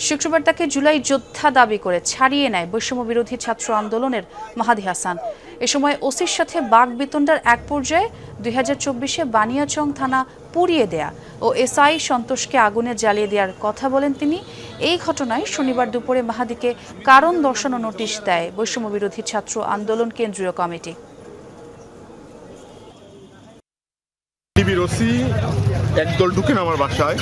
শুক্রবার তাকে জুলাই যোদ্ধা দাবি করে ছাড়িয়ে নেয় বৈষম্য বিরোধী ছাত্র আন্দোলনের মাহাদি হাসান। এ সময় ওসির সাথে বাকবিতণ্ডার এক পর্যায়ে 2024-এ বানিয়াচং থানা পুড়িয়ে দেয়া ও এসআই সন্তোষকে আগুনে জ্বালিয়ে দেওয়ার কথা বলেন তিনি। এই ঘটনায় শনিবার দুপুরে মাহাদিকে কারণ দর্শানো নোটিশ দেয় বৈষম্য বিরোধী ছাত্র আন্দোলন কেন্দ্রীয় কমিটি। একদল ঢুকেন আমার বাসায়,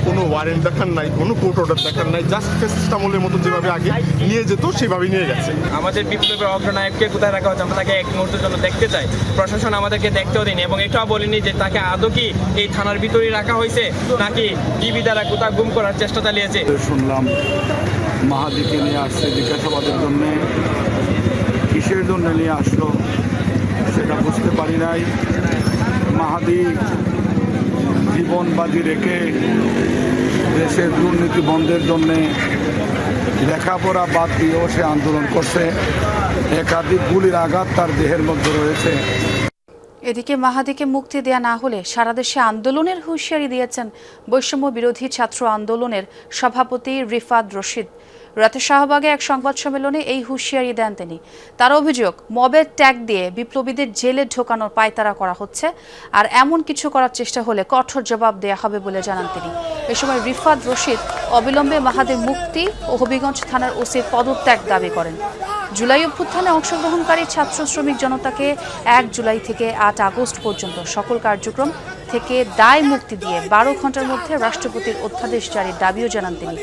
কোনো ওয়ারেন্ট দেখার নাই, কোনো কোর্ট অর্ডার দেখার নাই, জাস্ট ফেসিস্ট আমলের মতো যেভাবে আগে নিয়ে যেত সেভাবে নিয়ে গেছে। আমাদের বিপ্লবের অগ্রনায়ককে কোথায় রাখা হচ্ছে আমরা তাকে এক মুহূর্তের জন্য দেখতে চাই। প্রশাসন আমাদেরকে দেখতেও দেয়নি এবং এটাও বলেনি যে তাকে আদৌ কি এই থানার ভিতরেই রাখা হয়েছে নাকি ডিবি দ্বারা কোথাও গুম করার চেষ্টা চালিয়েছে। শুনলাম মাহাদিকে নিয়ে আসছে জিজ্ঞাসাবাদের জন্য, কিসের জন্য নিয়ে আসলো সেটা বুঝতে পারি নাই। মাহাদি জীবন বাজি রেখে দেশের দুর্নীতি বন্ধের জন্যে লেখাপড়া বাদ দিয়েও সে আন্দোলন করছে। একাধিক গুলির আঘাত তার দেহের মধ্যে রয়েছে। এদিকে মাহাদিকে মুক্তি দেয়া না হলে সারা দেশে আন্দোলনের হুঁশিয়ারি দিয়েছেন বৈষম্য বিরোধী ছাত্র আন্দোলনের সভাপতি রিফাত রশিদ। রাতে শাহবাগে এক সংবাদ সম্মেলনে এই হুঁশিয়ারি দেন তিনি। তার অভিযোগ, মবের ট্যাগ দিয়ে বিপ্লবীদের জেলে ঢোকানোর পায়তারা করা হচ্ছে, আর এমন কিছু করার চেষ্টা হলে কঠোর জবাব দেয়া হবে বলে জানান তিনি। এ সময় রিফাত রশিদ অবিলম্বে মাহাদির মুক্তি ও হবিগঞ্জ থানার ওসির পদত্যাগ দাবি করেন। জুলাই অভ্যুত্থানে অংশগ্রহণকারী ছাত্র শ্রমিক জনতাকে ১ জুলাই থেকে ৮ আগস্ট পর্যন্ত সকল কার্যক্রম থেকে দায় মুক্তি দিয়ে ১২ ঘন্টার মধ্যে রাষ্ট্রপতির অধ্যাদেশ জারির দাবিও জানান তিনি।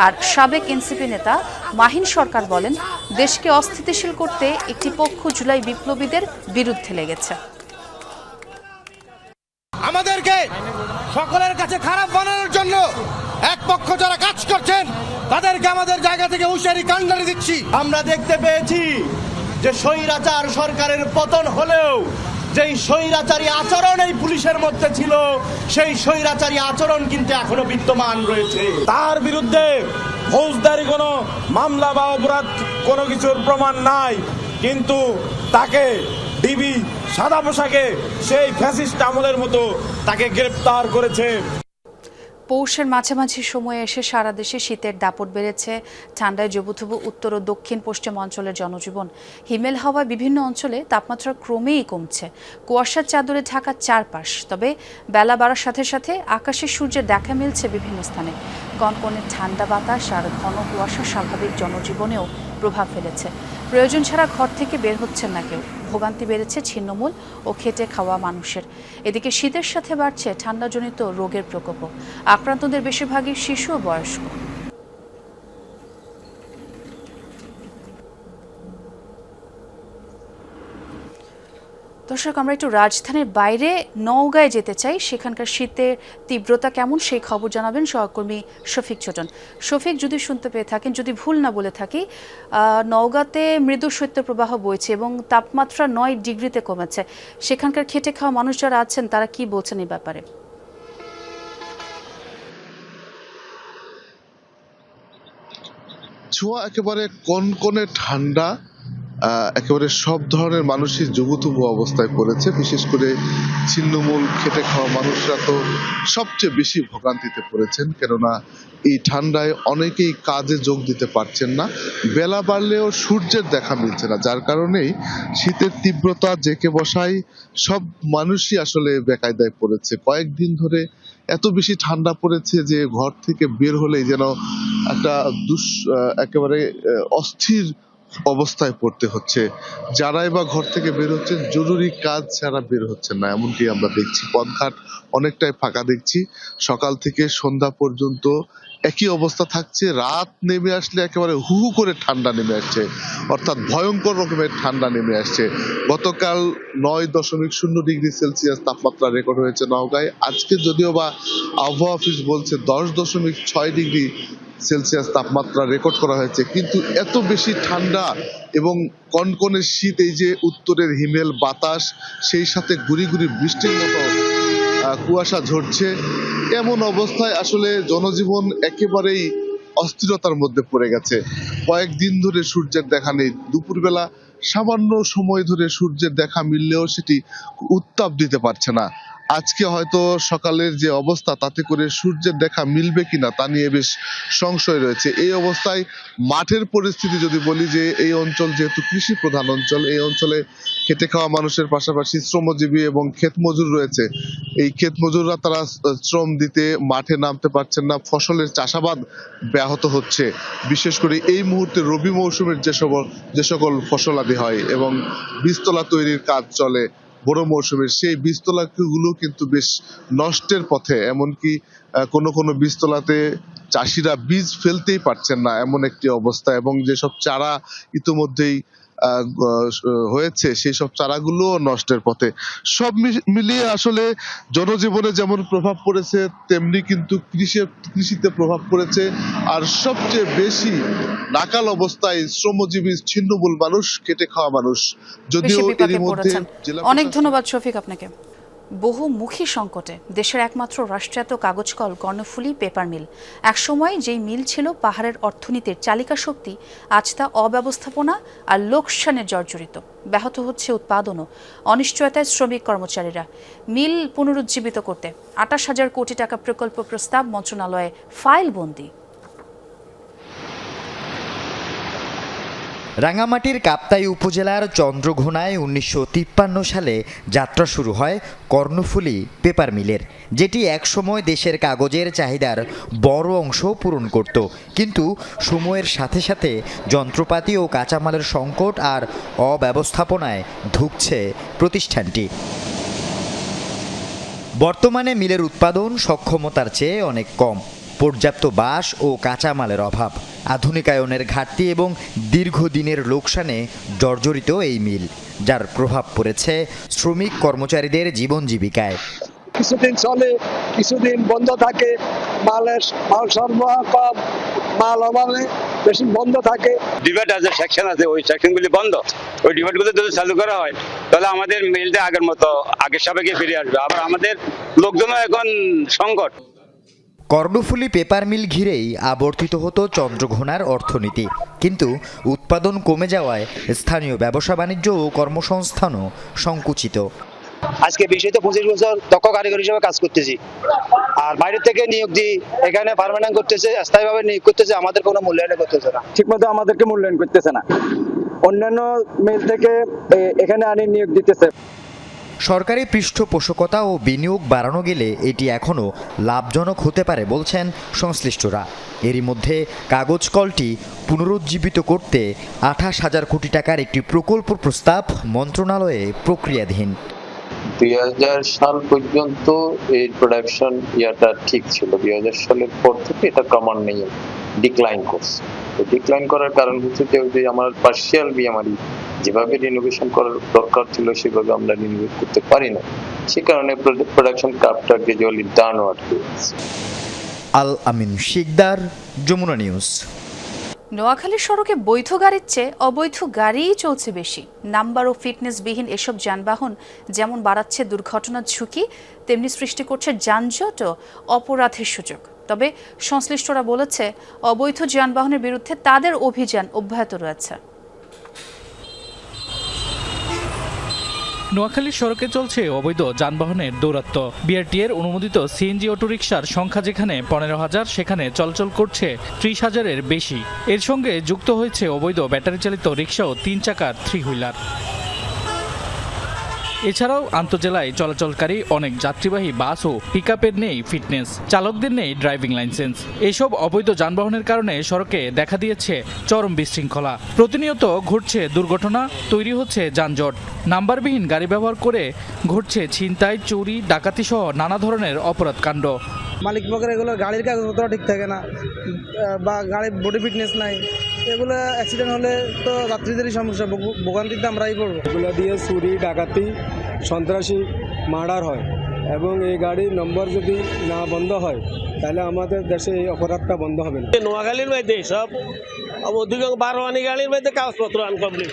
আর সাবেক এনসিপি নেতা মাহিন সরকার বলেন, দেশকে অস্থিতিশীল করতে একটি পক্ষ জুলাই বিপ্লবীদের বিরুদ্ধে লেগেছে। আমাদেরকে সকলের কাছে খারাপ বানানোর জন্য এক পক্ষ যারা কাজ করছেন তাদেরকে আমাদের জায়গা থেকে হুঁশিয়ারি কান্ডারি দিচ্ছি। আমরা দেখতে পেয়েছি যে স্বৈরাচার সরকারের পতন হলেও যেই স্বৈরাচারী আচরণ এই পুলিশের মধ্যে ছিল সেই স্বৈরাচারী আচরণ কিন্তু এখনো বিদ্যমান রয়েছে। তার বিরুদ্ধে ফৌজদারি কোনো মামলা বা অপরাধ কোনো কিছুর প্রমাণ নাই, কিন্তু তাকে ডিবি সাদা পোশাকে সেই ফ্যাসিস্ট আমলের মতো তাকে গ্রেপ্তার করেছে। পৌষের মাঝামাঝি সময়ে এসে সারা দেশে শীতের দাপট বেড়েছে। ঠান্ডায় জবুথবু উত্তর ও দক্ষিণ পশ্চিম অঞ্চলের জনজীবন। হিমেল হাওয়ায় বিভিন্ন অঞ্চলে তাপমাত্রা ক্রমেই কমছে। কুয়াশার চাদরে ঢাকা চারপাশ। তবে বেলা বাড়ার সাথে সাথে আকাশে সূর্যের দেখা মিলছে বিভিন্ন স্থানে। কনকনে ঠান্ডা বাতাস আর ঘন কুয়াশা স্বাভাবিক জনজীবনেও প্রভাব ফেলেছে। প্রয়োজন ছাড়া ঘর থেকে বের হচ্ছেন না কেউ। ভোগান্তি বেড়েছে ছিন্নমূল ও খেটে খাওয়া মানুষের। এদিকে শীতের সাথে বাড়ছে ঠান্ডাজনিত রোগের প্রকোপও। আক্রান্তদের বেশিরভাগই শিশু ও বয়স্ক। দর্শক, আমরা একটু রাজধানীর বাইরে নওগাঁয় যেতে চাই। সেখানকার শীতের তীব্রতা কেমন সেই খবর জানাবেন সহকর্মী শফিক ছোটন। শফিক, যদি শুনতে পেয়ে থাকেন, যদি ভুল না বলে থাকি, নওগাঁতে মৃদু শৈত্যপ্রবাহ বইছে এবং তাপমাত্রা ৯ ডিগ্রিতে কমেছে। সেখানকার খেটে খাওয়া মানুষ যারা আছেন তারা কি বলছেন এই ব্যাপারে? ছোঁয়া একেবারে কনকনে ঠান্ডা, একেবারে সব ধরনের মানুষই জবুথবু অবস্থায় পড়েছে। বিশেষ করে ছিন্নমূল খেটে খাওয়া মানুষরা তো সবচেয়ে বেশি ভোগান্তিতে পড়েছেন, কেননা এই ঠান্ডায় অনেকেই কাজে যোগ দিতে পারছেন না। বেলা বাড়লেও সূর্যের দেখা মিলছে না, যার কারণেই শীতের তীব্রতা জেঁকে বসায় সব মানুষই আসলে বেকায়দায় পড়েছে। কয়েকদিন ধরে এত বেশি ঠান্ডা পড়েছে যে ঘর থেকে বের হলেই যেন একটা একেবারে অস্থির অবস্থায় পড়তে হচ্ছে। যারাই বা ঘর থেকে বের হচ্ছেন জরুরি কাজ ছাড়া বের হচ্ছেন না, এমনকি আমরা দেখছি। পথঘাট অনেকটাই ফাঁকা দেখছি। সকাল থেকে সন্ধ্যা পর্যন্ত একই অবস্থা থাকছে। রাত নেমে আসলে একেবারে হু হু করে ঠান্ডা নেমে আসছে, অর্থাৎ ভয়ঙ্কর রকমের ঠান্ডা নেমে আসছে। গতকাল ৯.০ ডিগ্রি সেলসিয়াস তাপমাত্রা রেকর্ড হয়েছে নওগাঁয়। আজকে যদিও বা আবহাওয়া অফিস বলছে ১০.৬ ডিগ্রি সেলসিয়াস তাপমাত্রা রেকর্ড করা হয়েছে, কিন্তু এত বেশি ঠান্ডা এবং কনকনে শীত, এই যে উত্তরের হিমেল বাতাস, সেই সাথে গুড়ি গুড়ি বৃষ্টির মতো কুয়াশা ঝরছে, এমন অবস্থায় আসলে জনজীবন একেবারেই অস্থিরতার মধ্যে পড়ে গেছে। কয়েকদিন ধরে সূর্যের দেখা নেই। দুপুরবেলা সামান্য সময় ধরে সূর্যের দেখা মিললেও সেটি উত্তাপ দিতে পারছে না। আজকে হয়তো সকালের যে অবস্থা, তাতে করে সূর্যের দেখা মিলবে কিনা তা নিয়ে বেশ সংশয় রয়েছে। এই অবস্থায় মাঠের পরিস্থিতি যদি বলি, যে এই অঞ্চল যেহেতু কৃষি প্রধান অঞ্চল, এই অঞ্চলে খেটে খাওয়া মানুষের পাশাপাশি শ্রমজীবী এবং ক্ষেত মজুর রয়েছে। এই ক্ষেত মজুররা তারা শ্রম দিতে মাঠে নামতে পারছেন না। ফসলের চাষাবাদ ব্যাহত হচ্ছে। বিশেষ করে এই মুহূর্তে রবি মৌসুমের যে সকল ফসলাদি হয় এবং বীজতলা তৈরির কাজ চলে বড় মৌসুমের, সেই বীজতলাগুলো কিন্তু বেশ নষ্টের পথে। এমনকি কোনো বীজতলাতে চাষিরা বীজ ফেলতেই পারছেন না, এমন একটি অবস্থা। এবং যেসব চারা ইতিমধ্যেই হয়েছে সেই সব চারাগুলো নষ্টের পথে। সব মিলিয়ে আসলে জনজীবনে যেমন প্রভাব পড়েছে, তেমনি কিন্তু কৃষিতে প্রভাব পড়েছে। আর সবচেয়ে বেশি নাকাল অবস্থায় শ্রমজীবী ছিন্নমূল মানুষ, খেটে খাওয়া মানুষ। যদিও এরই মধ্যে অনেক ধন্যবাদ শফিক আপনাকে। বহুমুখী সংকটে দেশের একমাত্র রাষ্ট্রায়ত্ত কাগজ কল কর্ণফুলী পেপার মিল। একসময় যেই মিল ছিল পাহাড়ের অর্থনীতির চালিকা শক্তি, আজ তা অব্যবস্থাপনা আর লোকসানে জর্জরিত। ব্যাহত হচ্ছে উৎপাদনও। অনিশ্চয়তায় শ্রমিক কর্মচারীরা। মিল পুনরুজ্জীবিত করতে ২৮,০০০ কোটি টাকা প্রকল্প প্রস্তাব মন্ত্রণালয়ে ফাইল বন্দী। রাঙামাটির কাপ্তাই উপজেলার চন্দ্রঘোনায় ১৯৫৩ সালে যাত্রা শুরু হয় কর্ণফুলী পেপার মিলের, যেটি একসময় দেশের কাগজের চাহিদার বড় অংশ পূরণ করত। কিন্তু সময়ের সাথে সাথে যন্ত্রপাতি ও কাঁচামালের সংকট আর অব্যবস্থাপনায় ধুঁকছে প্রতিষ্ঠানটি। বর্তমানে মিলের উৎপাদন সক্ষমতার চেয়ে অনেক কম, পর্যাপ্ত বাঁশ ও কাঁচামালের অভাব, আধুনিকায়নের ঘাটতি এবং দীর্ঘদিনের লোকসানে জর্জরিত এই মিল, যার প্রভাব পড়েছে শ্রমিক কর্মচারীদের জীবন জীবিকায়। কিছুদিন চলে, কিছুদিন বন্ধ থাকে, মাল সরবরাহ কম, মাল অভাবে বেশি বন্ধ থাকে। ডিভাইড আছে, সেকশন আছে, ওই সেকশনগুলি বন্ধ। ওই ডিভাইডগুলো যদি চালু করা হয় তাহলে আমাদের মিলটা আগের মতো আগের সাবেকে ফিরে আসবে। আবার আমাদের লোকজনও এখন সংকট। কর্ণফুলী পেপার মিল ঘিরেই আবর্তিত হতো চন্দ্রঘোনার অর্থনীতি, কিন্তু উৎপাদন কমে যাওয়ায় স্থানীয় ব্যবসা বাণিজ্য ও কর্মসংস্থানও সংকুচিত। আজকে ২০-২৫ বছর দক্ষ কারিগর হিসেবে কাজ করতেছি, আর বাইরে থেকে নিয়োগ দিই, এখানে পার্মানেন্ট করতেছে, স্থায়ীভাবে নিয়োগ করতেছে, আমাদের কোনো মূল্যায়ন করতেছে না, ঠিকমতো আমাদেরকে মূল্যায়ন করতেছে না। অন্যান্য মিল থেকে এখানে আনি নিয়োগ দিতেছে। সরকারি পৃষ্ঠপোষকতা ও বিনিয়োগ বাড়ানো গেলে এটি এখনও লাভজনক হতে পারে বলছেন সংশ্লিষ্টরা। এরই মধ্যে কাগজ কলটি পুনরুজ্জীবিত করতে ২৮,০০০ কোটি টাকার একটি প্রকল্প প্রস্তাব মন্ত্রণালয়ে প্রক্রিয়াধীন। ২০০০ সাল পর্যন্ত এই প্রোডাকশন ইয়াটা ঠিক ছিল। ২০০০ সালের পর থেকে এটা ক্রমান্বয়ে ডিক্লাইন করছে। ডিক্লাইন করার কারণ হচ্ছে যে আমার পার্সিয়াল বিএমআরই যেভাবে রিনোভেশন করার দরকার ছিল সেভাবে আমরা রিনোভেট করতে পারি না, সে কারণে প্রোডাকশন কাপটা গ্রাজুয়ালি ডাউন আটকে গেছে। আল আমিন শিকদার, যমুনা নিউজ। নোয়াখালী সড়কে বৈধ গাড়ির চেয়ে অবৈধ গাড়িই চলছে বেশি। নাম্বার ও ফিটনেসবিহীন এসব যানবাহন যেমন বাড়াচ্ছে দুর্ঘটনার ঝুঁকি, তেমনি সৃষ্টি করছে যানজট ও অপরাধের সুযোগ। তবে সংশ্লিষ্টরা বলেছে, অবৈধ যানবাহনের বিরুদ্ধে তাদের অভিযান অব্যাহত রয়েছে। নোয়াখালীর সড়কে চলছে অবৈধ যানবাহনের দৌরাত্ম্য। বিআরটিএর অনুমোদিত সিএনজি অটোরিকশার সংখ্যা যেখানে ১৫,০০০, সেখানে চলাচল করছে ৩০,০০০-এর বেশি। এর সঙ্গে যুক্ত হয়েছে অবৈধ ব্যাটারি চালিত রিকশা ও ৩ চাকার 3 হুইলার। এছাড়াও আন্তজেলায় চলাচলকারী অনেক যাত্রীবাহী বাস ও পিকআপের নেই ফিটনেস, চালকদের নেই ড্রাইভিং লাইসেন্স। এসব অবৈধ যানবাহনের কারণে সড়কে দেখা দিয়েছে চরম বিশৃঙ্খলা। প্রতিনিয়ত ঘটছে দুর্ঘটনা, তৈরি হচ্ছে যানজট। নাম্বারবিহীন গাড়ি ব্যবহার করে ঘটছে ছিনতাই, চুরি, ডাকাতি সহ নানা ধরনের অপরাধ কাণ্ড। মালিক পক্ষের এগুলো গাড়ির কাগজপত্র ঠিক থাকে না, বা গাড়ির বডি ফিটনেস নাই, এগুলো অ্যাক্সিডেন্ট হলে তো যাত্রীদেরই সমস্যা, ভোগান্তিতে আমরাই পড়বো। এগুলো দিয়ে চুরি, ডাকাতি, সন্ত্রাসী, মার্ডার হয়, এবং এই গাড়ির নম্বর যদি না বন্ধ হয় তাহলে আমাদের দেশে এই অপরাধটা বন্ধ হবে না। নোয়াখালীর মধ্যে সব অধিকাংশ বারোয়ানি গাড়ির মধ্যে কাগজপত্র আনকমপ্লিট।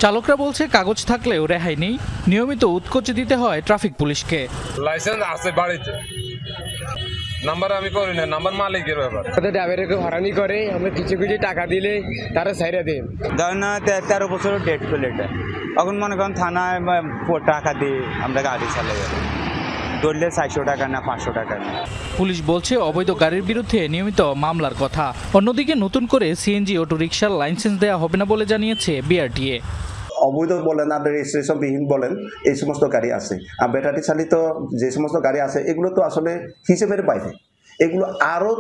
চালকরা বলছে কাগজ থাকলেও রেহাই নেই, নিয়মিত উৎকোচ দিতে হয় ট্রাফিক পুলিশকে। লাইসেন্স আছে বাড়িতে, নাম্বার আমি করি না, নাম্বার মালিকের ব্যাপার। ড্রাইভারকে হরানি করে, আমরা কিছু কিছু টাকা দিলে তারা ছাইরা দেয়। ধরেন 13 বছরের ডেট প্লেট, এখন মনে করেন থানায় টাকা দিয়ে আমরা গাড়ি চালাই, ধরলে 400 টাকা না 500 টাকা না। পুলিশ বলছে অবৈধ গাড়ির বিরুদ্ধে নিয়মিত মামলার কথা। অন্যদিকে নতুন করে সিএনজি অটোরিকশার লাইসেন্স দেওয়া হবে না বলে জানিয়েছে বিআরটিএ। অবৈধ বলেন আর রেজিস্ট্রেশন বিহীন বলেন, এই সমস্ত গাড়ি আছে, আর ব্যাটারি চালিত যে সমস্ত গাড়ি আছে এগুলো তো আসলে হিসেবের বাইরে, এগুলো আরও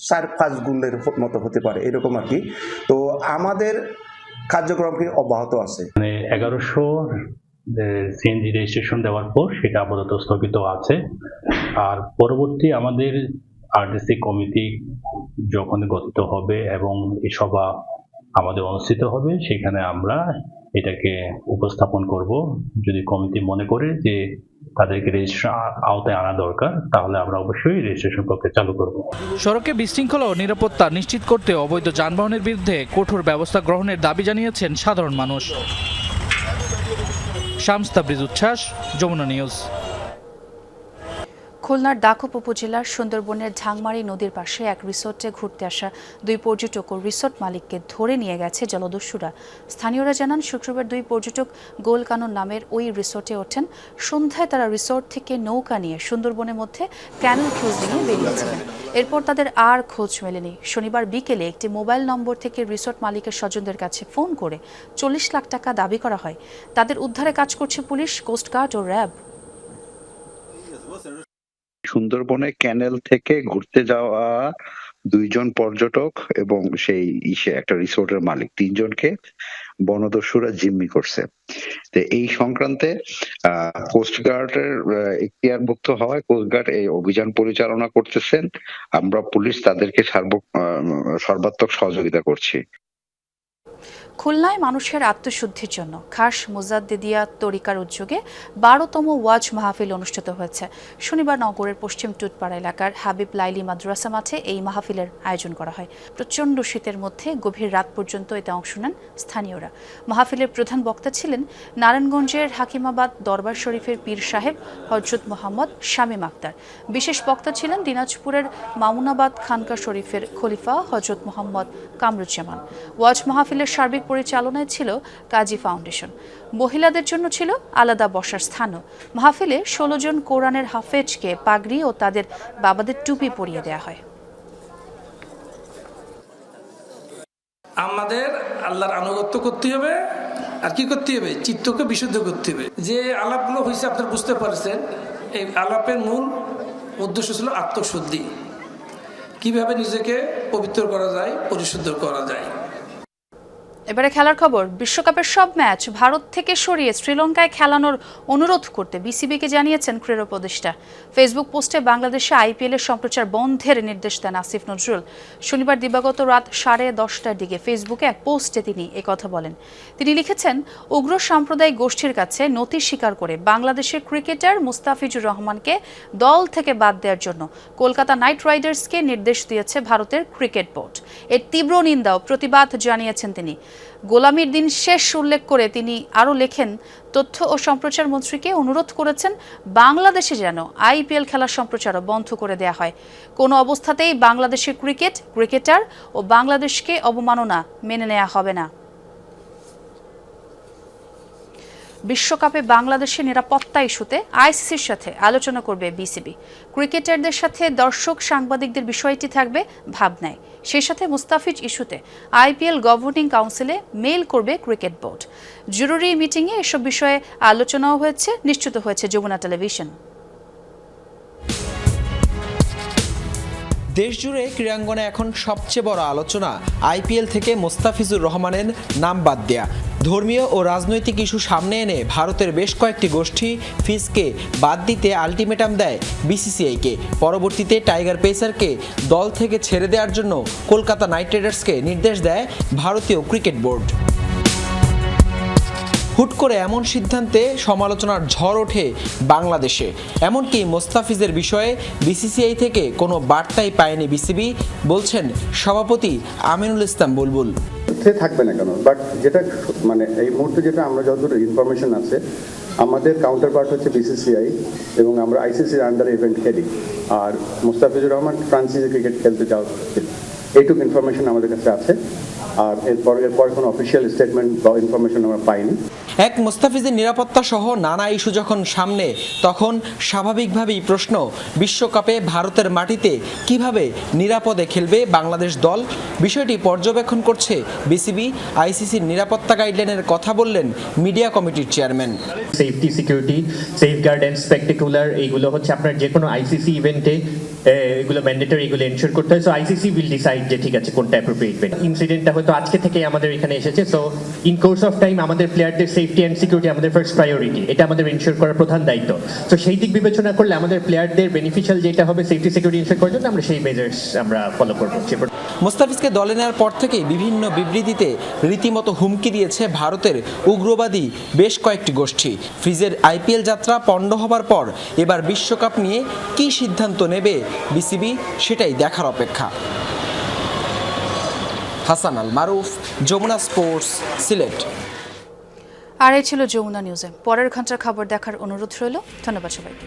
4-5 গুণের মতো হতে পারে এরকম আর কি। তো আমাদের কার্যক্রম কি অব্যাহত আছে। 1100 সিএনজি রেজিস্ট্রেশন দেওয়ার পর সেটা আপাতত স্থগিত আছে। আর পরবর্তী আমাদের আরটিসি কমিটি যখন গঠিত হবে এবং এই সভা আমাদের অনুষ্ঠিত হবে, সেখানে আমরা এটাকে উপস্থাপন করব। যদি কমিটি মনে করে যে তাদেরকে রেজিস্ট্রেশন আওতায় আনা দরকার, তাহলে আমরা অবশ্যই রেজিস্ট্রেশন প্রক্রিয়া চালু করব। সড়কে বিশৃঙ্খলা ও নিরাপত্তা নিশ্চিত করতে অবৈধ যানবাহনের বিরুদ্ধে কঠোর ব্যবস্থা গ্রহণের দাবি জানিয়েছেন সাধারণ মানুষ। শামস তাবরিজ উচ্ছ্বাস, যমুনা নিউজ। খুলনার দাকুপ উপজেলার সুন্দরবনের ঝাংমারি নদীর পাশে এক রিসোর্টে ঘুরতে আসা 2 পর্যটক ও রিসোর্ট মালিককে ধরে নিয়ে গেছে জলদস্যুরা। স্থানীয়রা জানান, শুক্রবার 2 পর্যটক গোলকানন নামের ওই রিসোর্টে ওঠেন। সন্ধ্যায় তারা রিসোর্ট থেকে নৌকা নিয়ে সুন্দরবনের মধ্যে ক্যানেল ক্রুজ নিয়ে বেরিয়েছিলেন। এরপর তাদের আর খোঁজ মেলেনি। শনিবার বিকেলে একটি মোবাইল নম্বর থেকে রিসোর্ট মালিকের স্বজনদের কাছে ফোন করে 40 লাখ টাকা দাবি করা হয়। তাদের উদ্ধারে কাজ করছে পুলিশ, কোস্টগার্ড ও র্যাব। সুন্দরবনে ক্যানেল থেকে ঘুরতে যাওয়া 2 জন পর্যটক এবং সেই একটা রিসোর্টের মালিক 3 জনকে বনদস্যুরা জিম্মি করছে। তো এই সংক্রান্তে কোস্টগার্ডের এখতিয়ারভুক্ত হওয়ায় কোস্টগার্ড এই অভিযান পরিচালনা করতেছেন। আমরা পুলিশ তাদেরকে সর্বাত্মক সহযোগিতা করছি। খুলনায় মানুষের আত্মশুদ্ধির জন্য খাস মুজাদ্দিদিয়া তরিকার উদ্যোগে 12তম ওয়াজ মাহফিল অনুষ্ঠিত হয়েছে। শনিবার নগরের পশ্চিম টুটপাড়া এলাকার হাবিব লাইলি মাদ্রাসা মাঠে এই মাহফিলের আয়োজন করা হয়। প্রচণ্ড শীতের মধ্যে গভীর রাত পর্যন্ত এতে অংশ নেন স্থানীয়রা। মাহফিলের প্রধান বক্তা ছিলেন নারায়ণগঞ্জের হাকিমাবাদ দরবার শরীফের পীর সাহেব হযরত মোহাম্মদ শামীম আক্তার। বিশেষ বক্তা ছিলেন দিনাজপুরের মামুনাবাদ খানকা শরীফের খলিফা হযরত মোহাম্মদ কামরুজ্জামান। ওয়াজ মাহফিলের সার্বিক পরিচালনায় ছিল কাজী ফাউন্ডেশন। মহিলাদের জন্য ছিল আলাদা বসার স্থানও। মাহফিলে 16 জন কোরআনের হাফেজকে পাগড়ি ও তাদের বাবাদের টুপি পরিয়ে দেওয়া হয়। আমাদের আল্লাহর আনুগত্য করতে হবে, আর কি করতে হবে? চিত্তকে বিশুদ্ধ করতে হবে। যে আলাপগুলো হয়েছে আপনারা বুঝতে পারছেন, এই আলাপের মূল উদ্দেশ্য ছিল আত্মশুদ্ধি, কিভাবে নিজেকে পবিত্র করা যায়, পরিশুদ্ধ করা যায়। এবারে খেলার খবর। বিশ্বকাপের সব ম্যাচ ভারত থেকে সরিয়ে শ্রীলঙ্কায় খেলানোর অনুরোধ করতে বিসিবিকে জানিয়েছেন ক্রীড়া উপদেষ্টা। ফেসবুক পোস্টে বাংলাদেশে আইপিএল এর সম্প্রচার বন্ধের নির্দেশ দেন আসিফ নজরুল। শনিবার দিবাগত রাত 10:30টার দিকে ফেসবুকে এক পোস্টে তিনি একথা বলেন। তিনি লিখেছেন, উগ্র সাম্প্রদায়িক গোষ্ঠীর কাছে নতি স্বীকার করে বাংলাদেশের ক্রিকেটার মুস্তাফিজুর রহমানকে দল থেকে বাদ দেওয়ার জন্য কলকাতা নাইট রাইডার্সকে নির্দেশ দিয়েছে ভারতের ক্রিকেট বোর্ড। এর তীব্র নিন্দা ও প্রতিবাদ জানিয়েছেন তিনি। গোলামির দিন শেষ উল্লেখ করে তিনি আরও লেখেন, তথ্য ও সম্প্রচার মন্ত্রীকে অনুরোধ করেছেন বাংলাদেশে যেন আইপিএল খেলার সম্প্রচারও বন্ধ করে দেয়া হয়। কোনো অবস্থাতেই বাংলাদেশের ক্রিকেটার ও বাংলাদেশকে অবমাননা মেনে নেওয়া হবে না। বিশ্বকাপে বাংলাদেশের নিরাপত্তা ইস্যুতে আইসিসির সাথে আলোচনা করবে বিসিবি। ক্রিকেটারদের সাথে দর্শক সাংবাদিকদের বিষয়টি থাকবে ভাবনায়। সেই সাথে মুস্তাফিজ ইস্যুতে আইপিএল গভর্নিং কাউন্সিলে মেইল করবে ক্রিকেট বোর্ড। জরুরি মিটিংয়ে এসব বিষয়ে আলোচনাও হয়েছে, নিশ্চিত হয়েছে যমুনা টেলিভিশন। দেশজুড়ে ক্রীড়াঙ্গনে এখন সবচেয়ে বড় আলোচনা আইপিএল থেকে মোস্তাফিজুর রহমানের নাম বাদ দেয়া। ধর্মীয় ও রাজনৈতিক ইস্যু সামনে এনে ভারতের বেশ কয়েকটি গোষ্ঠী ফিজকে বাদ দিতে আলটিমেটাম দেয় বিসিসিআইকে। পরবর্তীতে টাইগার পেসারকে দল থেকে ছেড়ে দেওয়ার জন্য কলকাতা নাইট রাইডার্সকে নির্দেশ দেয় ভারতীয় ক্রিকেট বোর্ড। হুট করে এমন সিদ্ধান্তে সমালোচনার ঝড় ওঠে বাংলাদেশে। এমনকি মোস্তাফিজের বিষয়ে বিসিসিআই থেকে কোনো বার্তাই পায়নি বিসিবি, বলছেন সভাপতি আমিনুল ইসলাম বুলবুল। থাকবে না কেন, বাট যেটা মানে এই মুহূর্তে যেটা আমরা যতদূর ইনফরমেশন আছে, আমাদের কাউন্টার পার্ট হচ্ছে বিসিসিআই এবং আমরা আইসিসির আন্ডার ইভেন্ট খেলি। আর মুস্তাফিজুর রহমান ফ্রান্সিসে ক্রিকেট খেলতে যাওয়া, এইটুকু ইনফরমেশন আমাদের কাছে আছে। আর এরপর কোনো অফিসিয়াল স্টেটমেন্ট বা ইনফরমেশন আমরা পাইনি। এক মুস্তাফিজের নিরাপত্তা সহ নানা ইস্যু যখন সামনে, তখন স্বাভাবিকভাবেই প্রশ্ন, বিশ্বকাপে ভারতের মাটিতে কিভাবে নিরাপদে খেলবে বাংলাদেশ দল। বিষয়টি পর্যবেক্ষণ করছে বিসিবি। আইসিসির নিরাপত্তা গাইডলাইনের কথা বললেন মিডিয়া কমিটির chairman. Safety, security, safeguard and spectacular, এইগুলো হচ্ছে আপনার যে কোনো আইসিসি ইভেন্টে এগুলো ম্যান্ডেটরি, এগুলো এনশিওর করতে হয়। সো আইসিসি উইল ডিসাইড যে ঠিক আছে কোনটা অ্যাপ্রোপ্রিয়েট। ইনসিডেন্টটা হয়তো আজকে থেকে আমাদের এখানে এসেছে। So in course of time আমাদের প্লেয়ারদের সেফটি অ্যান্ড সিকিউরিটি আমাদের ফার্স্ট প্রায়োরিটি, এটা আমাদের এনশিওর করার প্রধান দায়িত্ব। তো সেই দিক বিবেচনা করলে আমাদের প্লেয়ারদের বেনিফিশিয়াল যেটা হবে সেফটি সিকিউরিটি এনশিওর করার জন্য আমরা সেই মেজার্স আমরা ফলো করবো। মুস্তাফিজকে দলে নেওয়ার পর থেকেই বিভিন্ন বিবৃতিতে রীতিমতো হুমকি দিয়েছে ভারতের উগ্রবাদী বেশ কয়েকটি গোষ্ঠী। ফ্রিজের আইপিএল যাত্রা পণ্ড হবার পর এবার বিশ্বকাপ নিয়ে কী সিদ্ধান্ত নেবে বিসিবি, সেটাই দেখার অপেক্ষা। হাসান আল মারুফ, যমুনা স্পোর্টস, সিলেট। আর এই ছিল যমুনা নিউজে। পরের ঘন্টার খবর দেখার অনুরোধ রইল। ধন্যবাদ সবাইকে।